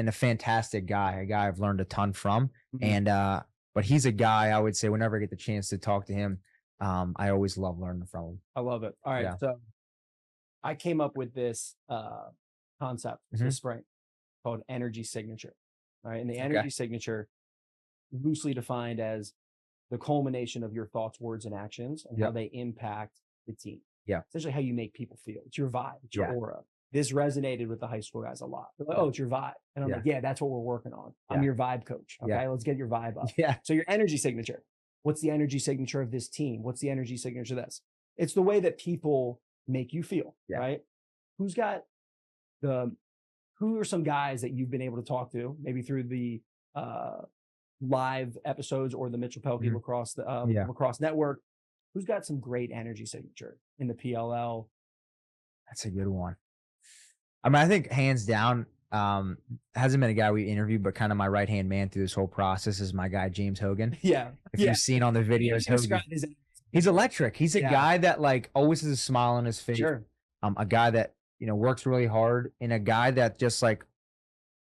B: a fantastic guy, a guy I've learned a ton from. And, but he's a guy I would say whenever I get the chance to talk to him, I always love learning from him.
A: I love it. All right. So I came up with this concept this spring called energy signature. All right. And the energy signature, loosely defined as the culmination of your thoughts, words, and actions, and how they impact the team.
B: Yeah.
A: Essentially how you make people feel. It's your vibe, it's your
B: Yeah.
A: aura. This resonated with the high school guys a lot. They're like, oh, it's your vibe. And I'm like, yeah, that's what we're working on. I'm your vibe coach. Okay, let's get your vibe up.
B: Yeah.
A: So your energy signature. What's the energy signature of this team? What's the energy signature of this? It's the way that people make you feel, right? Who are some guys that you've been able to talk to, maybe through the live episodes or the Mitchell Pehlke Lacrosse, Lacrosse Network? Who's got some great energy signature in the PLL?
B: That's a good one. I mean, I think hands down, hasn't been a guy we interviewed, but kind of my right-hand man through this whole process is my guy, James Hogan.
A: Yeah.
B: If you've seen on the videos, he's electric. He's a guy that like always has a smile on his face.
A: Sure.
B: A guy that, works really hard, and a guy that just like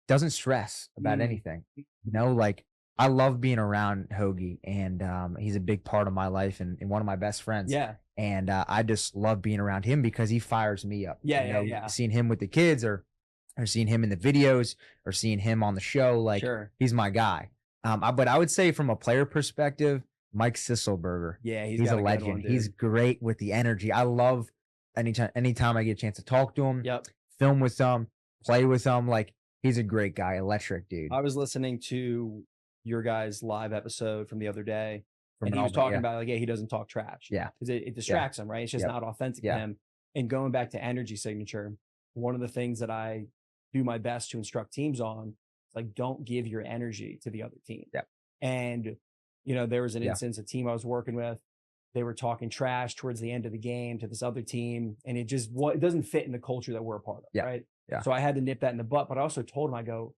B: doesn't stress about anything. Like I love being around Hoagie, and he's a big part of my life and one of my best friends.
A: Yeah.
B: And I just love being around him because he fires me up.
A: Yeah.
B: Seeing him with the kids or seeing him in the videos or seeing him on the show, like he's my guy. But I would say from a player perspective, Mike Sisselberger.
A: Yeah,
B: he's a legend. He's great with the energy. I love anytime I get a chance to talk to him, film with him, play with him. Like he's a great guy, electric dude.
A: I was listening to your guys' live episode from the other day. And he was talking about like, he doesn't talk trash.
B: Yeah.
A: Because it distracts him, right? It's just not authentic to him. And going back to energy signature, one of the things that I do my best to instruct teams on is like, don't give your energy to the other team.
B: Yeah.
A: And, there was an instance, a team I was working with, they were talking trash towards the end of the game to this other team. And it doesn't fit in the culture that we're a part of. Right.
B: Yeah.
A: So I had to nip that in the butt, but I also told him, I go,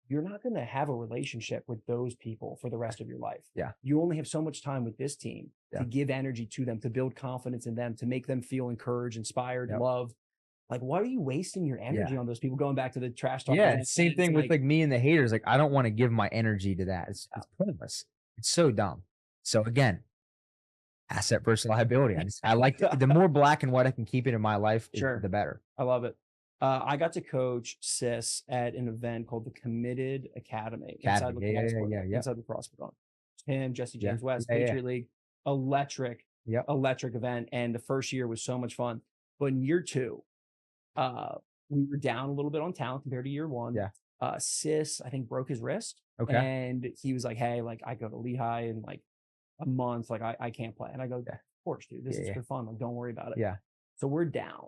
A: you're not going to have a relationship with those people for the rest of your life.
B: Yeah.
A: You only have so much time with this team to give energy to them, to build confidence in them, to make them feel encouraged, inspired, loved. Like, why are you wasting your energy on those people? Going back to the trash talk.
B: Yeah. Same thing with like me and the haters. Like, I don't want to give my energy to that. It's pointless. It's so dumb. So again, asset versus liability. I like the more black and white I can keep it in my life, the better.
A: I love it. I got to coach Sis at an event called the Committed Academy. Inside the CrossFit Zone. Him, Jesse James West, Patriot League. Electric event. And the first year was so much fun. But in year 2, we were down a little bit on talent compared to year 1.
B: Yeah.
A: Sis, I think, broke his wrist.
B: Okay.
A: And he was like, hey, like I go to Lehigh in like a month. Like I can't play. And I go, of course, dude. This is for fun. Like, don't worry about it.
B: Yeah.
A: So we're down.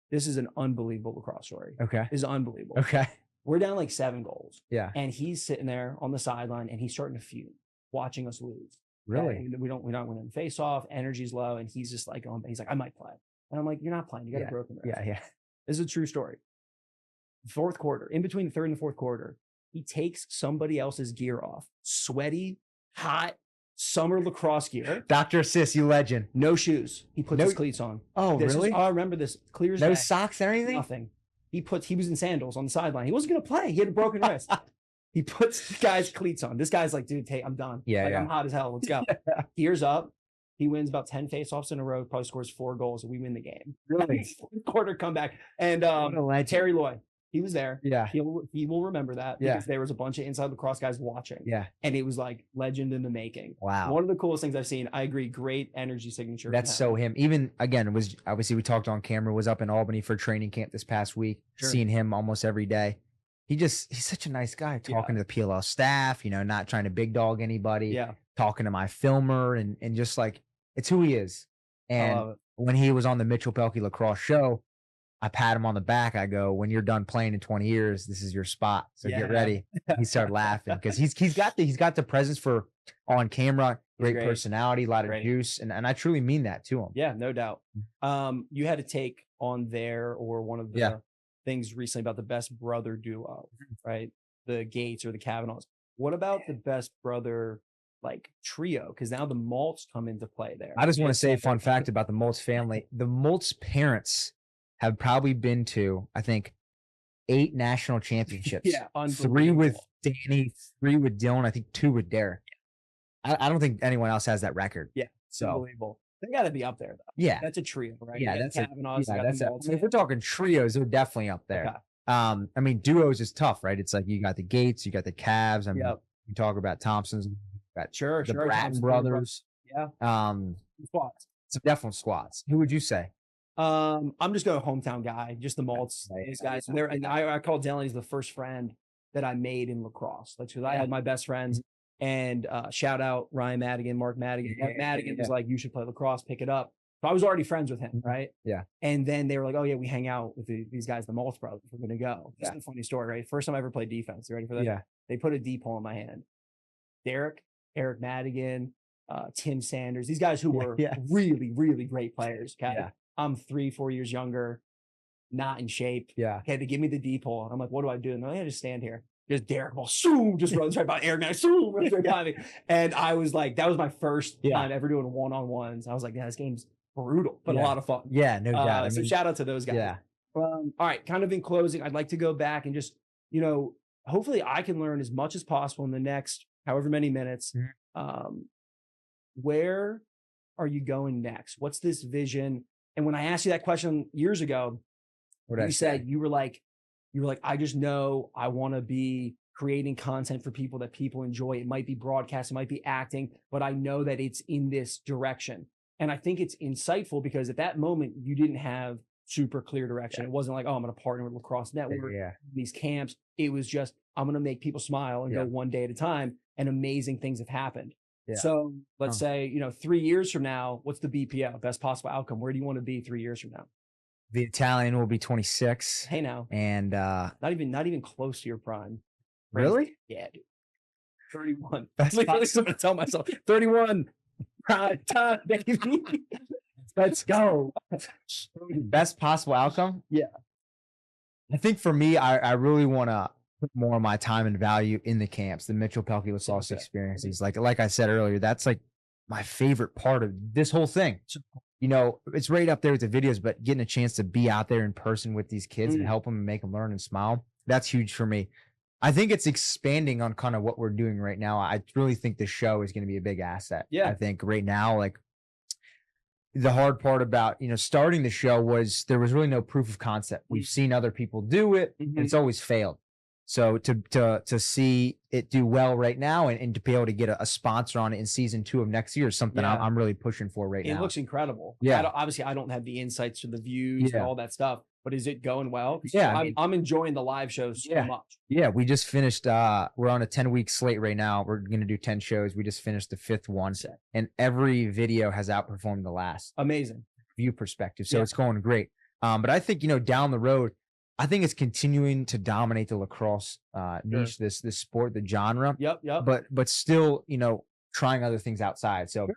A: This is an unbelievable lacrosse story.
B: Okay.
A: This is unbelievable.
B: Okay.
A: We're down like 7 goals.
B: Yeah.
A: And he's sitting there on the sideline and he's starting to fume, watching us lose.
B: Really?
A: And we're not winning face off. Energy's low. And he's just like, he's like, I might play. And I'm like, you're not playing. You got a broken wrist.
B: Yeah.
A: This is a true story. 4th quarter, in between the 3rd and the 4th quarter, he takes somebody else's gear off. Sweaty, hot, summer lacrosse gear.
B: Dr. Sis, you legend.
A: No shoes. He puts his cleats on.
B: Oh, really?
A: I remember this clear as
B: day. No
A: day.
B: socks or anything?
A: Nothing. He was in sandals on the sideline. He wasn't going to play. He had a broken wrist. He puts the guy's cleats on. This guy's like, dude, I'm done. I'm hot as hell. Let's go. Gears up. He wins about 10 faceoffs in a row, probably scores 4 goals, and we win the game.
B: Really?
A: 4th quarter comeback. And Terry Loy, he was there.
B: Yeah.
A: He will remember that because there was a bunch of inside lacrosse guys watching.
B: Yeah.
A: And it was like legend in the making.
B: Wow.
A: One of the coolest things I've seen. I agree. Great energy signature.
B: That's so him. Even again, it was obviously we talked on camera, was up in Albany for training camp this past week. Seeing him almost every day. He's such a nice guy, talking to the PLL staff, not trying to big dog anybody.
A: Yeah.
B: Talking to my filmer and just like, it's who he is. And when he was on the Mitchell Pehlke Lacrosse show, I pat him on the back. I go, when you're done playing in 20 years, this is your spot. So get ready. He started laughing because he's got the presence for on camera, great personality, a lot of juice. And I truly mean that to him.
A: Yeah, no doubt. You had to take on one of the things recently about the best brother duo, right? The Gates or the Kavanaughs. What about the best brother like trio? Because now the Malts come into play there.
B: I just want to say a fun fact about the Malts family. The Malts parents have probably been to, I think, 8 national championships. 3 with Danny, 3 with Dylan, I think 2 with Derek. I don't think anyone else has that record.
A: Yeah.
B: So
A: unbelievable. They got to be up there, though.
B: Yeah.
A: That's a trio, right?
B: Yeah, that's
A: if
B: we're talking trios, they're definitely up there.
A: Okay.
B: I mean, duos is tough, right? It's like you got the Gates, you got the Cavs. I mean, you talk about Thompson's Got
A: Sure,
B: the
A: sure.
B: Bratton brothers.
A: Yeah. Squats.
B: Some definite squats. Who would you say?
A: I'm just going hometown guy, just the Malts.
B: Right.
A: These guys. And I call Dylan, he's the first friend that I made in lacrosse. Like, because I had my best friends, and shout out Ryan Madigan, Mark Madigan. Mark Madigan was like, you should play lacrosse, pick it up. So I was already friends with him, right?
B: Yeah.
A: And then they were like, oh yeah, we hang out with these guys, the Malts brothers. We're gonna go. It's a funny story, right? First time I ever played defense. You ready for that?
B: Yeah.
A: They put a D-pole in my hand. Eric Madigan, Tim Sanders, these guys who were really, really great players. Okay. Yeah. I'm 3-4 years younger, not in shape.
B: Yeah.
A: Okay, they give me the D-pole. And I'm like, what do I do? And they're like, yeah, just stand here. Just Derek ball, just runs right by Eric Madigan, runs right by me. And I was like, that was my first time ever doing one-on-ones. I was like, yeah, this game's brutal, but a lot of fun.
B: Yeah, no doubt.
A: So shout out to those guys.
B: Yeah.
A: All right, kind of in closing, I'd like to go back and just, hopefully I can learn as much as possible in the next however many minutes. Where are you going next? What's this vision? And when I asked you that question years ago, you said you were like, I just know I want to be creating content for people that people enjoy. It might be broadcast, it might be acting, but I know that it's in this direction. And I think it's insightful because at that moment you didn't have super clear direction. It wasn't like, oh, I'm going to partner with Lacrosse Network, these camps. It was just, I'm going to make people smile and go one day at a time. And amazing things have happened. Yeah. So let's say, 3 years from now, what's the BPO, best possible outcome? Where do you want to be 3 years from now?
B: The Italian will be 26.
A: Hey now.
B: And
A: not even close to your prime.
B: Really?
A: Yeah, dude. 31. That's what I'm going to tell myself. 31. Prime time, baby. Let's go.
B: Best possible outcome?
A: Yeah.
B: I think for me, I really want to put more of my time and value in the camps, the Mitchell Pehlke Lacrosse experiences. Like I said earlier, that's like my favorite part of this whole thing. It's right up there with the videos, but getting a chance to be out there in person with these kids and help them and make them learn and smile, that's huge for me. I think it's expanding on kind of what we're doing right now. I really think the show is going to be a big asset. Yeah. I think right now, like, the hard part about, starting the show was there was really no proof of concept. We've seen other people do it and it's always failed. So to see it do well right now and to be able to get a sponsor on it in season 2 of next year is something I'm really pushing for right now.
A: It looks incredible.
B: Yeah.
A: Obviously I don't have the insights to the views and all that stuff, but is it going well?
B: Yeah.
A: I'm enjoying the live shows so much.
B: Yeah. We just finished, we're on a 10-week slate right now. We're going to do 10 shows. We just finished the 5th one and every video has outperformed the last.
A: Amazing.
B: View perspective. So it's going great. But I think, down the road, I think it's continuing to dominate the lacrosse niche, this sport, the genre.
A: Yep.
B: But still, trying other things outside. So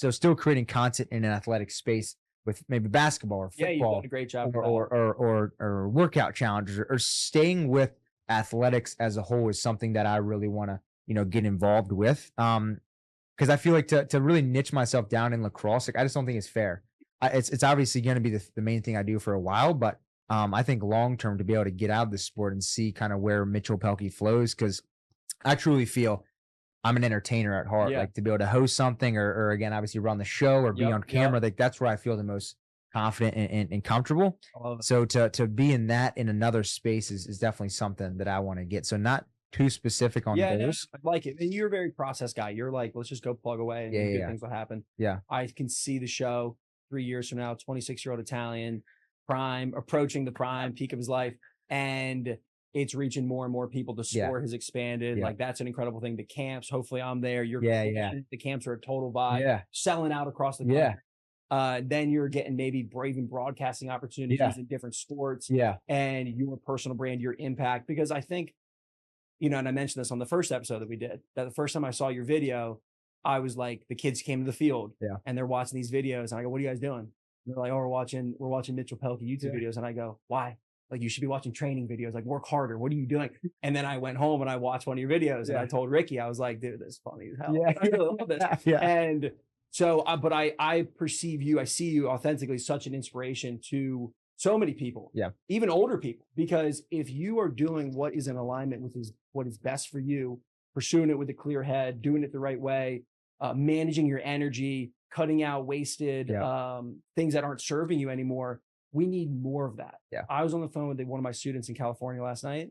B: still creating content in an athletic space with maybe basketball or football. Yeah, you've
A: done a great job.
B: Or workout challenges or staying with athletics as a whole is something that I really want to, get involved with. Because I feel like to really niche myself down in lacrosse, like I just don't think it's fair. It's obviously going to be the main thing I do for a while, but I think long-term to be able to get out of this sport and see kind of where Mitchell Pehlke flows, because I truly feel I'm an entertainer at heart. Like to be able to host something or again, obviously run the show or be on camera, like that's where I feel the most confident and comfortable. So to be in another space is definitely something that I want to get. So not too specific on those.
A: I like it. And you're a very process guy. You're like, let's just go plug away and good things will happen.
B: Yeah.
A: I can see the show 3 years from now, 26-year-old Italian, approaching the prime peak of his life, and it's reaching more and more people. The sport has expanded. Like that's an incredible thing. The camps, hopefully I'm there. The camps are a total vibe. Selling out across the country. Then you're getting maybe even broadcasting opportunities in different sports. And your personal brand, your impact. Because I think, and I mentioned this on the first episode that we did, that the first time I saw your video, I was like, the kids came to the field and they're watching these videos, and I go, what are you guys doing? They're like, oh, we're watching Mitchell Pehlke YouTube videos. And I go, why? Like, you should be watching training videos, like work harder. What are you doing? And then I went home and I watched one of your videos and I told Ricky, I was like, dude, this is funny as hell. I really love this. And so, but I perceive you, I see you authentically such an inspiration to so many people, even older people, because if you are doing what is in alignment with what is best for you, pursuing it with a clear head, doing it the right way, managing your energy, cutting out wasted things that aren't serving you anymore. We need more of that. I was on the phone with one of my students in California last night,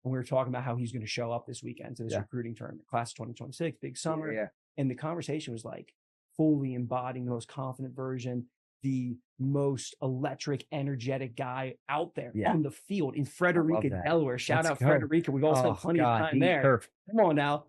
A: and we were talking about how he's going to show up this weekend to this recruiting tournament, class of 2026, big summer. And the conversation was like fully embodying the most confident version, the most electric, energetic guy out there on the field in Frederica, Delaware. Shout out Frederica. We've all spent plenty of time there. Come on now.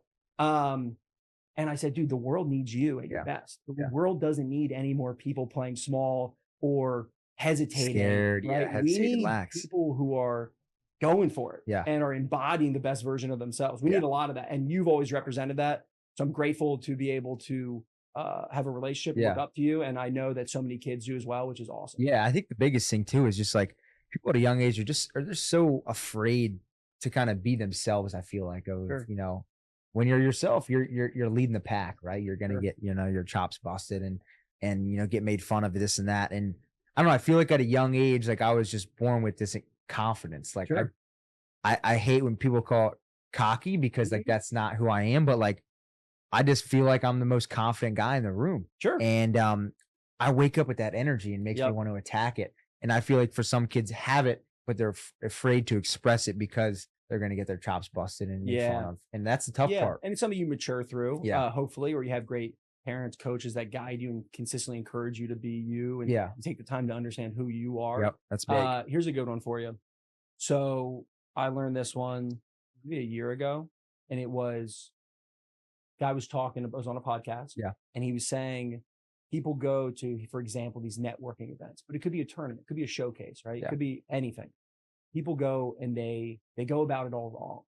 A: And I said, dude, the world needs you at your best. The world doesn't need any more people playing small or hesitating.
B: Scared,
A: right? We need people who are going for it and are embodying the best version of themselves. We need a lot of that. And you've always represented that. So I'm grateful to be able to have a relationship, look up to you. And I know that so many kids do as well, which is awesome.
B: Yeah. I think the biggest thing too is just like people at a young age are just so afraid to kind of be themselves. I feel like, you know, when you're yourself, you're leading the pack, right? You're going to get, you know, your chops busted and, you know, get made fun of this and that. And I don't know, I feel like at a young age, like I was just born with this confidence. Like I hate when people call it cocky because like, that's not who I am, but like, I just feel like I'm the most confident guy in the room. And I wake up with that energy and makes me want to attack it. And I feel like for some kids have it, but they're afraid to express it because they're going to get their chops busted and made fun of. And that's the tough part.
A: And it's something you mature through, hopefully, or you have great parents, coaches that guide you and consistently encourage you to be you and take the time to understand who you are.
B: That's big.
A: Here's a good one for you. So I learned this one maybe a year ago, and it was, guy was talking, it was on a podcast. And he was saying people go to, for example, these networking events, but it could be a tournament, it could be a showcase, right? It could be anything. People go and they go about it all wrong.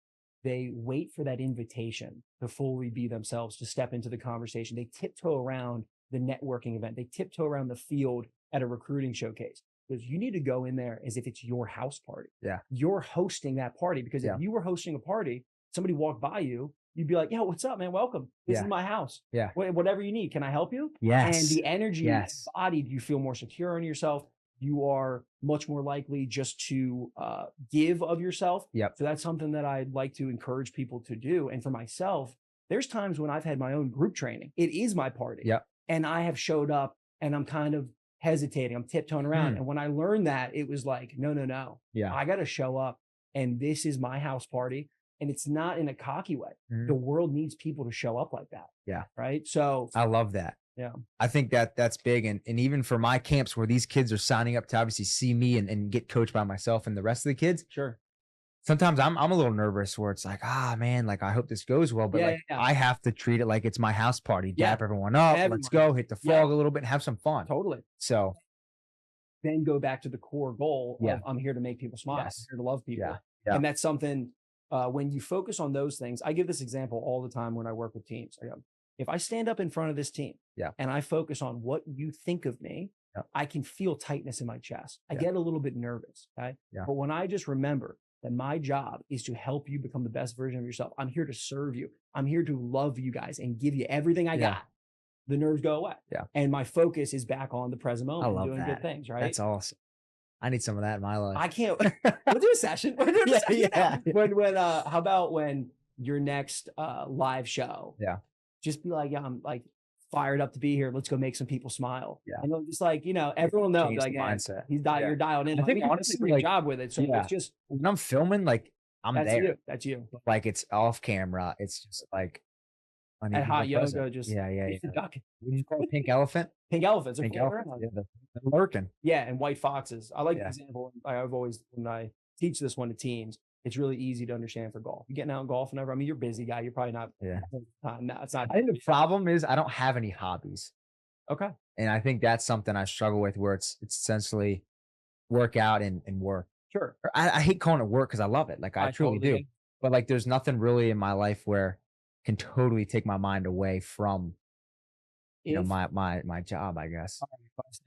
A: They wait for that invitation to fully be themselves, to step into the conversation. They tiptoe around the networking event. They tiptoe around the field at a recruiting showcase, because you need to go in there as if it's your house party. You're hosting that party, because if you were hosting a party, somebody walked by you, you'd be like, yo, what's up, man? Welcome. This is my house. Whatever you need. Can I help you? And the energy embodied, you feel more secure in yourself. You are much more likely just to give of yourself. So that's something that I'd like to encourage people to do. And for myself, there's times when I've had my own group training. It is my party. And I have showed up and I'm kind of hesitating. I'm tiptoeing around. And when I learned that, it was like, no. I got to show up, and this is my house party. And it's not in a cocky way. The world needs people to show up like that. Right. So
B: I love that. I think that's big. And even for my camps where these kids are signing up to obviously see me and get coached by myself and the rest of the kids. Sometimes I'm a little nervous where it's like, man, like I hope this goes well, but I have to treat it like it's my house party, dap everyone up. Let's go hit the frog a little bit and have some fun. So
A: then go back to the core goal of I'm here to make people smile. I'm here to love people. And that's something, when you focus on those things, I give this example all the time when I work with teams. I go, if I stand up in front of this team and I focus on what you think of me, I can feel tightness in my chest. I get a little bit nervous. Okay. But when I just remember that my job is to help you become the best version of yourself, I'm here to serve you. I'm here to love you guys and give you everything I got. The nerves go away. And my focus is back on the present moment and doing good things. Right.
B: That's awesome. I need some of that in my life.
A: I can't. We'll do a session. When how about when your next live show? Just be like, I'm like fired up to be here. Let's go make some people smile. And just like, everyone will know, like,
B: mindset.
A: You're dialed in.
B: I think honestly,
A: great job with it. So it's just
B: when I'm filming, like I'm there.
A: That's you.
B: Like it's off camera. It's just like
A: at hot yoga. Just
B: What do you call it? Pink elephant?
A: Pink elephants.
B: Pink elephant. They're lurking.
A: And white foxes. I like the example. I've always, when I teach this one to teams, it's really easy to understand for golf. You're getting out in golf and I mean, you're a busy guy. You're probably not. No, it's not.
B: I think the problem is I don't have any hobbies. And I think that's something I struggle with, where it's essentially work out and work. I hate calling it work because I love it. Like I truly do. But like, there's nothing really in my life where can totally take my mind away from, my job, I guess.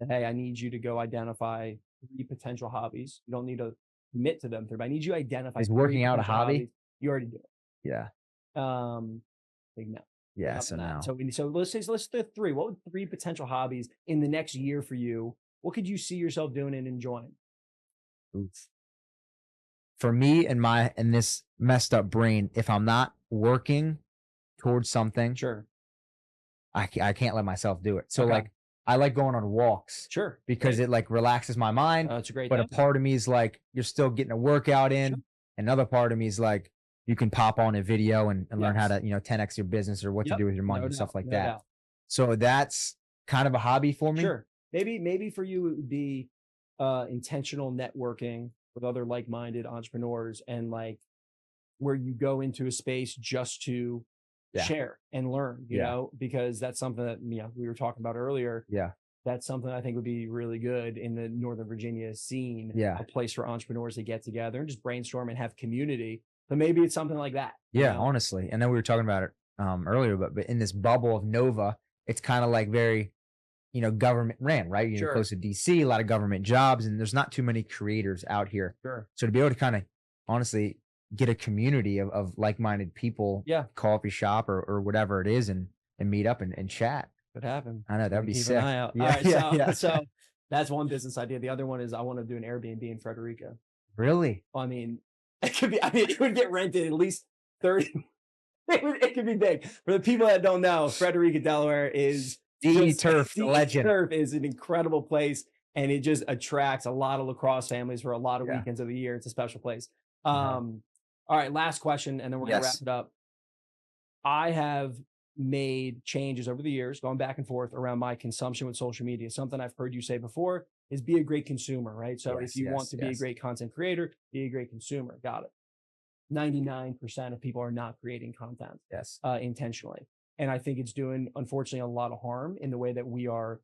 A: Hey, I need you to go identify 3 potential hobbies. You don't need to commit to them, but I need you to identify.
B: Is working out a hobby?
A: Hobbies. You already do it. Big no.
B: So now.
A: So let's do 3. What would 3 potential hobbies in the next year for you? What could you see yourself doing and enjoying?
B: For me and this messed up brain, if I'm not working towards something, I can't let myself do it. So like I like going on walks. Because it like relaxes my mind.
A: That's a great.
B: But a part of me is like, you're still getting a workout in. Another part of me is like, you can pop on a video and learn how
A: Yes.
B: to, 10x your business or what to
A: Yep.
B: do with your money
A: No
B: and stuff
A: doubt.
B: like
A: No
B: that.
A: doubt.
B: So that's kind of a hobby for me.
A: Sure. Maybe for you, it would be intentional networking with other like-minded entrepreneurs, and like where you go into a space just to
B: Yeah.
A: share and learn, you
B: Yeah.
A: know, because that's something that, we were talking about earlier.
B: Yeah.
A: That's something I think would be really good in the Northern Virginia scene.
B: Yeah.
A: A place for entrepreneurs to get together and just brainstorm and have community. So maybe it's something like that. you
B: Yeah,
A: know?
B: honestly. And then we were talking about it earlier, but in this bubble of Nova, it's kind of like very, government ran, right? You're
A: Sure.
B: close to DC, a lot of government jobs, and there's not too many creators out here.
A: Sure.
B: So to be able to kind of honestly get a community of like-minded people,
A: Yeah.
B: coffee shop or whatever it is, and meet up and chat.
A: Could happen.
B: I know, that'd be
A: Keep
B: sick.
A: an eye out.
B: Yeah,
A: All right.
B: yeah.
A: So that's one business idea. The other one is I want to do an Airbnb in Frederica.
B: Really?
A: I mean, it would get rented at least 30. It could be big. For the people that don't know, Frederica, Delaware is
B: D-Turf legend.
A: D-Turf is an incredible place, and it just attracts a lot of lacrosse families for a lot of weekends of the year. It's a special place. All right, last question, and then we're going to wrap it up. I have made changes over the years, going back and forth around my consumption with social media. Something I've heard you say before is be a great consumer, right? So if you want to be a great content creator, be a great consumer. Got it. 99% of people are not creating content intentionally. And I think it's doing, unfortunately, a lot of harm in the way that we are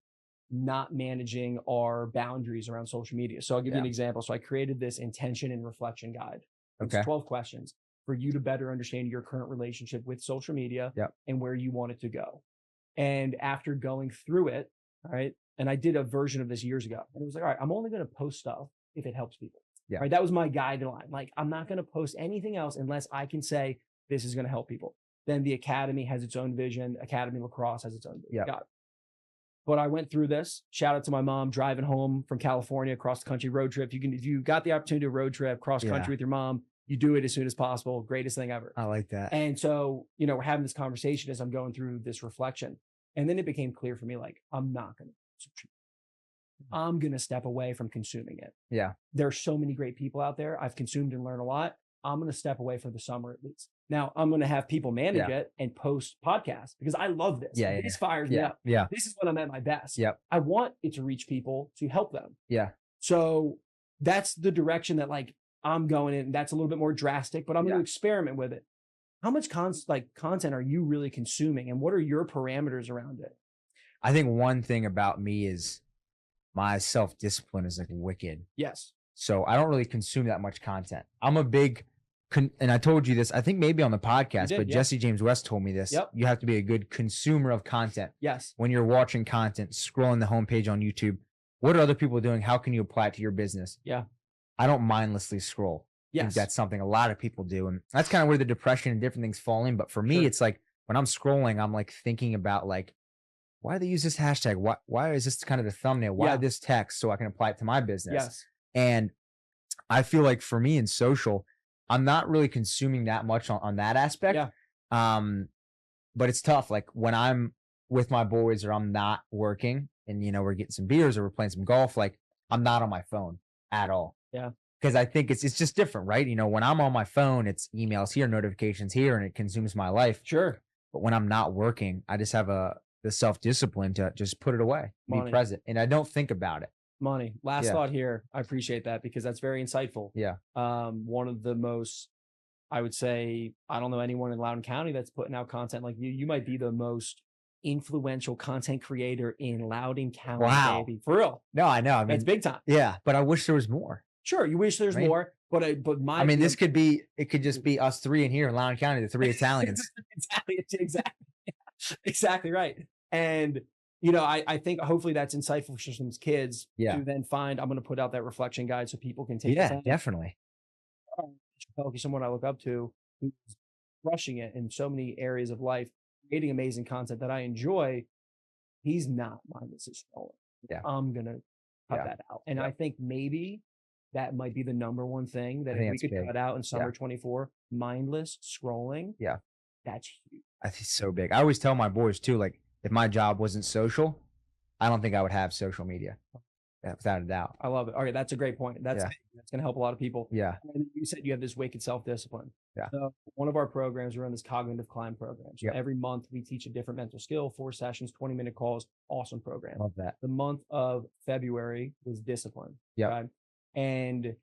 A: not managing our boundaries around social media. So I'll give you an example. So I created this intention and reflection guide. It's 12 questions for you to better understand your current relationship with social media and where you want it to go. And after going through it, all right, and I did a version of this years ago, and it was like, all right, I'm only going to post stuff if it helps people.
B: Yeah.
A: Right. That was my guideline. Like, I'm not going to post anything else unless I can say this is going to help people. Then the Academy has its own vision. Academy Lacrosse has its own vision. Got it. But I went through this. Shout out to my mom driving home from California, across the country road trip. If you got the opportunity to road trip cross country with your mom, you do it as soon as possible. Greatest thing ever.
B: I like that.
A: And so, we're having this conversation as I'm going through this reflection. And then it became clear for me, like, I'm not going to. I'm going to step away from consuming it.
B: Yeah.
A: There's so many great people out there. I've consumed and learned a lot. I'm going to step away for the summer at least. Now I'm going to have people manage it and post podcasts because I love this. This fires me up.
B: Yeah.
A: This is when I'm at my best.
B: Yep.
A: I want it to reach people to help them.
B: Yeah.
A: So that's the direction that like I'm going in. That's a little bit more drastic, but I'm going to experiment with it. How much content are you really consuming, and what are your parameters around it?
B: I think one thing about me is my self-discipline is like wicked.
A: Yes.
B: So I don't really consume that much content. I'm a big, and I told you this, I think maybe on the podcast, but Jesse James West told me this. You have to be a good consumer of content.
A: Yes.
B: When you're watching content, scrolling the homepage on YouTube, what are other people doing? How can you apply it to your business?
A: Yeah.
B: I don't mindlessly scroll. I think that's something a lot of people do. And that's kind of where the depression and different things fall in. But for me, it's like when I'm scrolling, I'm like thinking about like, why do they use this hashtag? Why is this kind of the thumbnail? Why this text so I can apply it to my business?
A: Yes.
B: And I feel like for me in social, I'm not really consuming that much on that aspect.
A: Yeah.
B: But it's tough. Like when I'm with my boys or I'm not working and, we're getting some beers or we're playing some golf, like I'm not on my phone at all.
A: Yeah.
B: Because I think it's just different, right? When I'm on my phone, it's emails here, notifications here, and it consumes my life.
A: Sure.
B: But when I'm not working, I just have the self-discipline to just put it away, be present. And I don't think about it.
A: Money. Last thought here. I appreciate that because that's very insightful.
B: Yeah.
A: One of the most, I would say, I don't know anyone in Loudoun County that's putting out content like you. You might be the most influential content creator in Loudoun County.
B: Wow.
A: Baby. For real.
B: No, I know. I mean,
A: that's big time.
B: Yeah. But I wish there was more.
A: Sure. You wish there's more, but it
B: could just be us three in here in Loudoun County, the three Italians.
A: Exactly right. And, I think hopefully that's insightful for some kids to then find, I'm going to put out that reflection guide so people can take it.
B: Definitely.
A: Pehlke, someone I look up to who's crushing it in so many areas of life, creating amazing content that I enjoy. He's not mindlessly scrolling.
B: Yeah.
A: I'm going to cut that out. And I think maybe that might be the number one thing that if we could cut out in summer 24, mindless scrolling.
B: Yeah.
A: That's huge.
B: I think it's so big. I always tell my boys too, like if my job wasn't social, I don't think I would have social media. without a doubt.
A: I love it. Okay, that's a great point. That's
B: Yeah.
A: that's going to help a lot of people.
B: Yeah.
A: And you said you have this wicked self-discipline.
B: Yeah.
A: So one of our programs, we run this cognitive climb program. So
B: Yep.
A: every month we teach a different mental skill, 4 sessions, 20-minute calls. Awesome program.
B: Love that.
A: The month of February was discipline.
B: Yep.
A: Right? And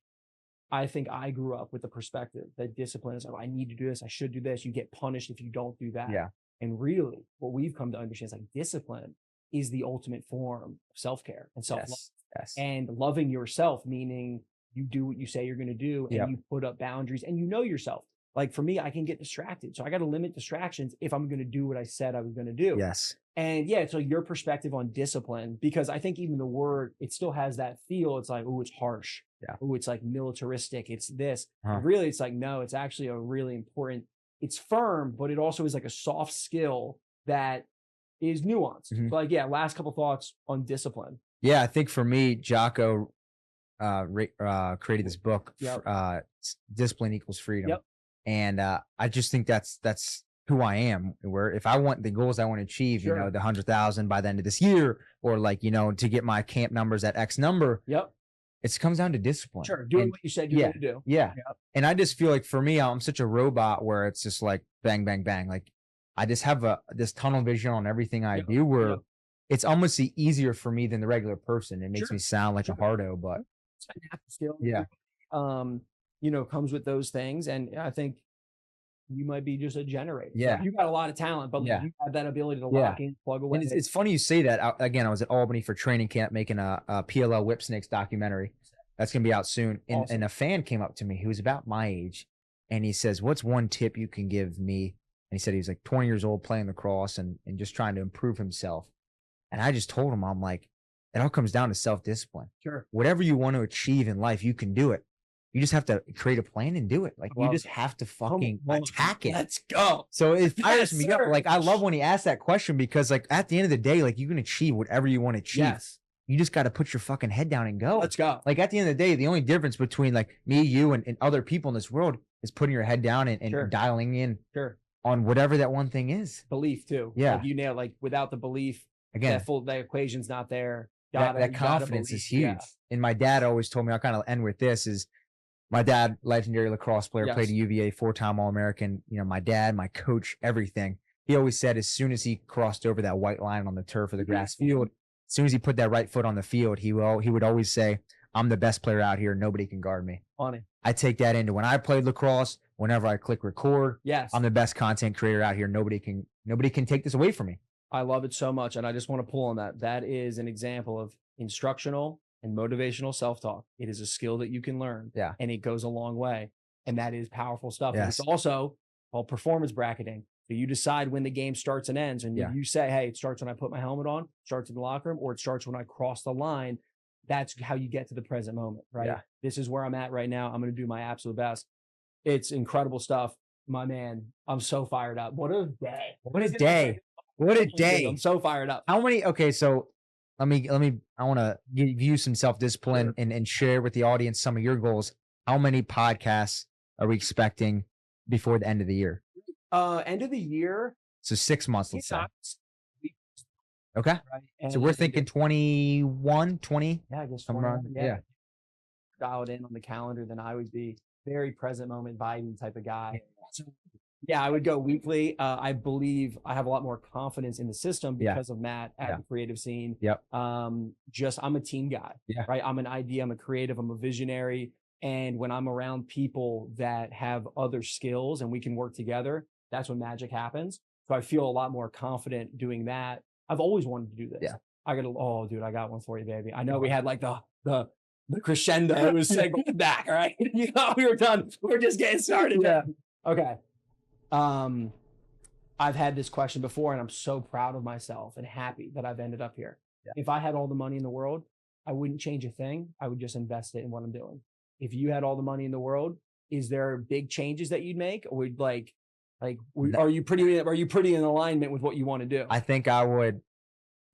A: I think I grew up with the perspective that discipline is, oh, I need to do this. I should do this. You get punished if you don't do that.
B: Yeah.
A: And really what we've come to understand is like discipline is the ultimate form of self-care and self-love.
B: Yes.
A: And loving yourself, meaning you do what you say you're going to do, and
B: Yep.
A: you put up boundaries and you know yourself. Like for me, I can get distracted. So I got to limit distractions if I'm going to do what I said I was going to do.
B: Yes.
A: And yeah, so your perspective on discipline, because I think even the word, it still has that feel. It's like, oh, it's harsh.
B: Yeah.
A: Oh, it's like militaristic. It's this.
B: Huh.
A: Really, it's like, no, it's actually a really important, it's firm, but it also is like a soft skill that is nuanced.
B: Mhm.
A: So like, yeah, last couple thoughts on discipline.
B: Yeah, I think for me, Jocko created this book,
A: Yep.
B: Discipline Equals Freedom.
A: Yep.
B: And I just think that's who I am. Where if I want the goals I want to achieve,
A: Sure.
B: you know, the 100,000 by the end of this year, or like, you know, to get my camp numbers at X number,
A: Yep.
B: it comes down to discipline.
A: Sure. Doing
B: And
A: what you said you're going to do.
B: yeah.
A: Yep.
B: And I just feel like for me, I'm such a robot where it's just like bang, bang, bang. Like I just have this tunnel vision on everything I
A: Yep.
B: do where
A: Yep.
B: it's almost easier for me than the regular person. It makes
A: Sure.
B: me sound like
A: Sure.
B: a hardo, but
A: It's a natural skill.
B: yeah.
A: You know, comes with those things. And I think you might be just a generator. So
B: Yeah.
A: you got a lot of talent, but
B: Yeah.
A: you have that ability to
B: Yeah.
A: lock in, plug away.
B: And it's funny you say that. Again, I was at Albany for training camp making a PLL Whip Snakes documentary. That's going to be out soon. And,
A: Awesome.
B: and a fan came up to me who was about my age. And he says, what's one tip you can give me? And he said he was like 20 years old playing lacrosse and just trying to improve himself. And I just told him, I'm like, it all comes down to self-discipline.
A: Sure.
B: Whatever you want to achieve in life, you can do it. You just have to create a plan and do it. Like you
A: Love
B: just
A: it.
B: have to fucking attack it.
A: Let's go.
B: So it fires
A: Yes,
B: me up.
A: sir.
B: Like I love when he asked that question because like at the end of the day, like you can achieve whatever you want to achieve.
A: Yes.
B: You just got to put your fucking head down and go.
A: Let's go.
B: Like at the end of the day, the only difference between like me, you, and other people in this world is putting your head down and
A: Sure.
B: dialing in
A: Sure.
B: on whatever that one thing is.
A: Belief too.
B: Yeah.
A: Like you nailed, like without the belief,
B: Again,
A: that equation's not there.
B: that
A: You gotta
B: confidence is huge.
A: believe. Yeah.
B: And my dad always told me, I'll kind of end with this, is my dad, legendary lacrosse player,
A: Yes.
B: played at UVA, 4-time All-American. You know, my dad, my coach, everything. He always said as soon as he crossed over that white line on the turf or the grass field, as soon as he put that right foot on the field, he would always say, I'm the best player out here. Nobody can guard me.
A: Funny.
B: I take that into when I played lacrosse, whenever I click record,
A: Yes.
B: I'm the best content creator out here. Nobody can take this away from me.
A: I love it so much. And I just want to pull on that. That is an example of instructional and motivational self-talk. It is a skill that you can learn.
B: Yeah.
A: And it goes a long way. And that is powerful stuff. And
B: Yes.
A: it's also called performance bracketing. So you decide when the game starts and ends. And
B: Yeah.
A: you say, hey, it starts when I put my helmet on, starts in the locker room, or it starts when I cross the line. That's how you get to the present moment, right?
B: Yeah.
A: This is where I'm at right now. I'm going to do my absolute best. It's incredible stuff. My man, I'm so fired up. What a day.
B: What a day. What a day.
A: I'm so fired up.
B: How many? Okay, so let me. I want to give you some self-discipline and share with the audience some of your goals. How many podcasts are we expecting before the end of the year?
A: End of the year.
B: So 6 months, let's say.
A: Yeah,
B: Okay.
A: right.
B: So we're thinking 21, 20.
A: Yeah, I guess
B: somewhere around-
A: 21, yeah. Dialed in on the calendar, then I would be very present moment Biden type of guy. So, yeah, I would go weekly. I believe I have a lot more confidence in the system
B: Yeah.
A: because of Matt at
B: Yeah.
A: the creative scene.
B: Yep.
A: I'm a team guy,
B: Yeah.
A: right? I'm an idea, I'm a creative, I'm a visionary. And when I'm around people that have other skills and we can work together, that's when magic happens. So I feel a lot more confident doing that. I've always wanted to do this.
B: Yeah.
A: Oh, dude, I got one for you, baby. I know we had like the crescendo. It was sick back, right? You know, we were done. We're just getting started.
B: Yeah.
A: Okay. I've had this question before and I'm so proud of myself and happy that I've ended up here.
B: Yeah.
A: If I had all the money in the world, I wouldn't change a thing. I would just invest it in what I'm doing. If you had all the money in the world, is there big changes that you'd make? Or would are you pretty in alignment with what you want to do?
B: I think I would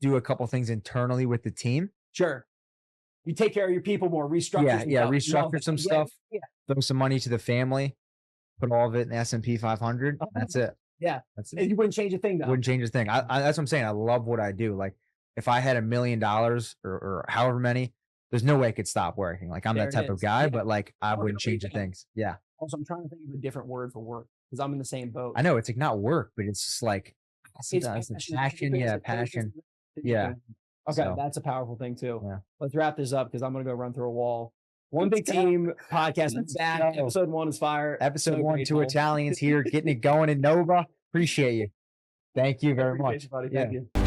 B: do a couple things internally with the team.
A: Sure. You take care of your people more, restructure.
B: Restructure some stuff.
A: Yeah.
B: Throw some money to the family. Put all of it in the S&P 500. That's it.
A: Yeah.
B: That's it.
A: You wouldn't change a thing though.
B: Wouldn't change a thing. That's what I'm saying. I love what I do. Like if I had $1 million or however many, there's no way I could stop working. Like I'm
A: There
B: that type
A: it
B: of
A: is.
B: guy,
A: Yeah.
B: but like I
A: Work
B: wouldn't
A: on
B: change the
A: weekends.
B: things. Yeah.
A: Also, I'm trying to think of a different word for work because I'm in the same boat.
B: I know it's like not work, but it's just like
A: It's
B: sometimes the passion. Yeah. Passion. Yeah.
A: Okay.
B: So,
A: That's a powerful thing too.
B: yeah.
A: Let's wrap this up because I'm going to go run through a wall. One Big Team podcast. Back. Episode 1 is fire.
B: Episode
A: So
B: 1,
A: grateful.
B: 2 Italians here, getting it going in Nova. Appreciate you. Thank you very
A: Appreciate
B: much.
A: you, buddy.
B: Yeah.
A: Thank you.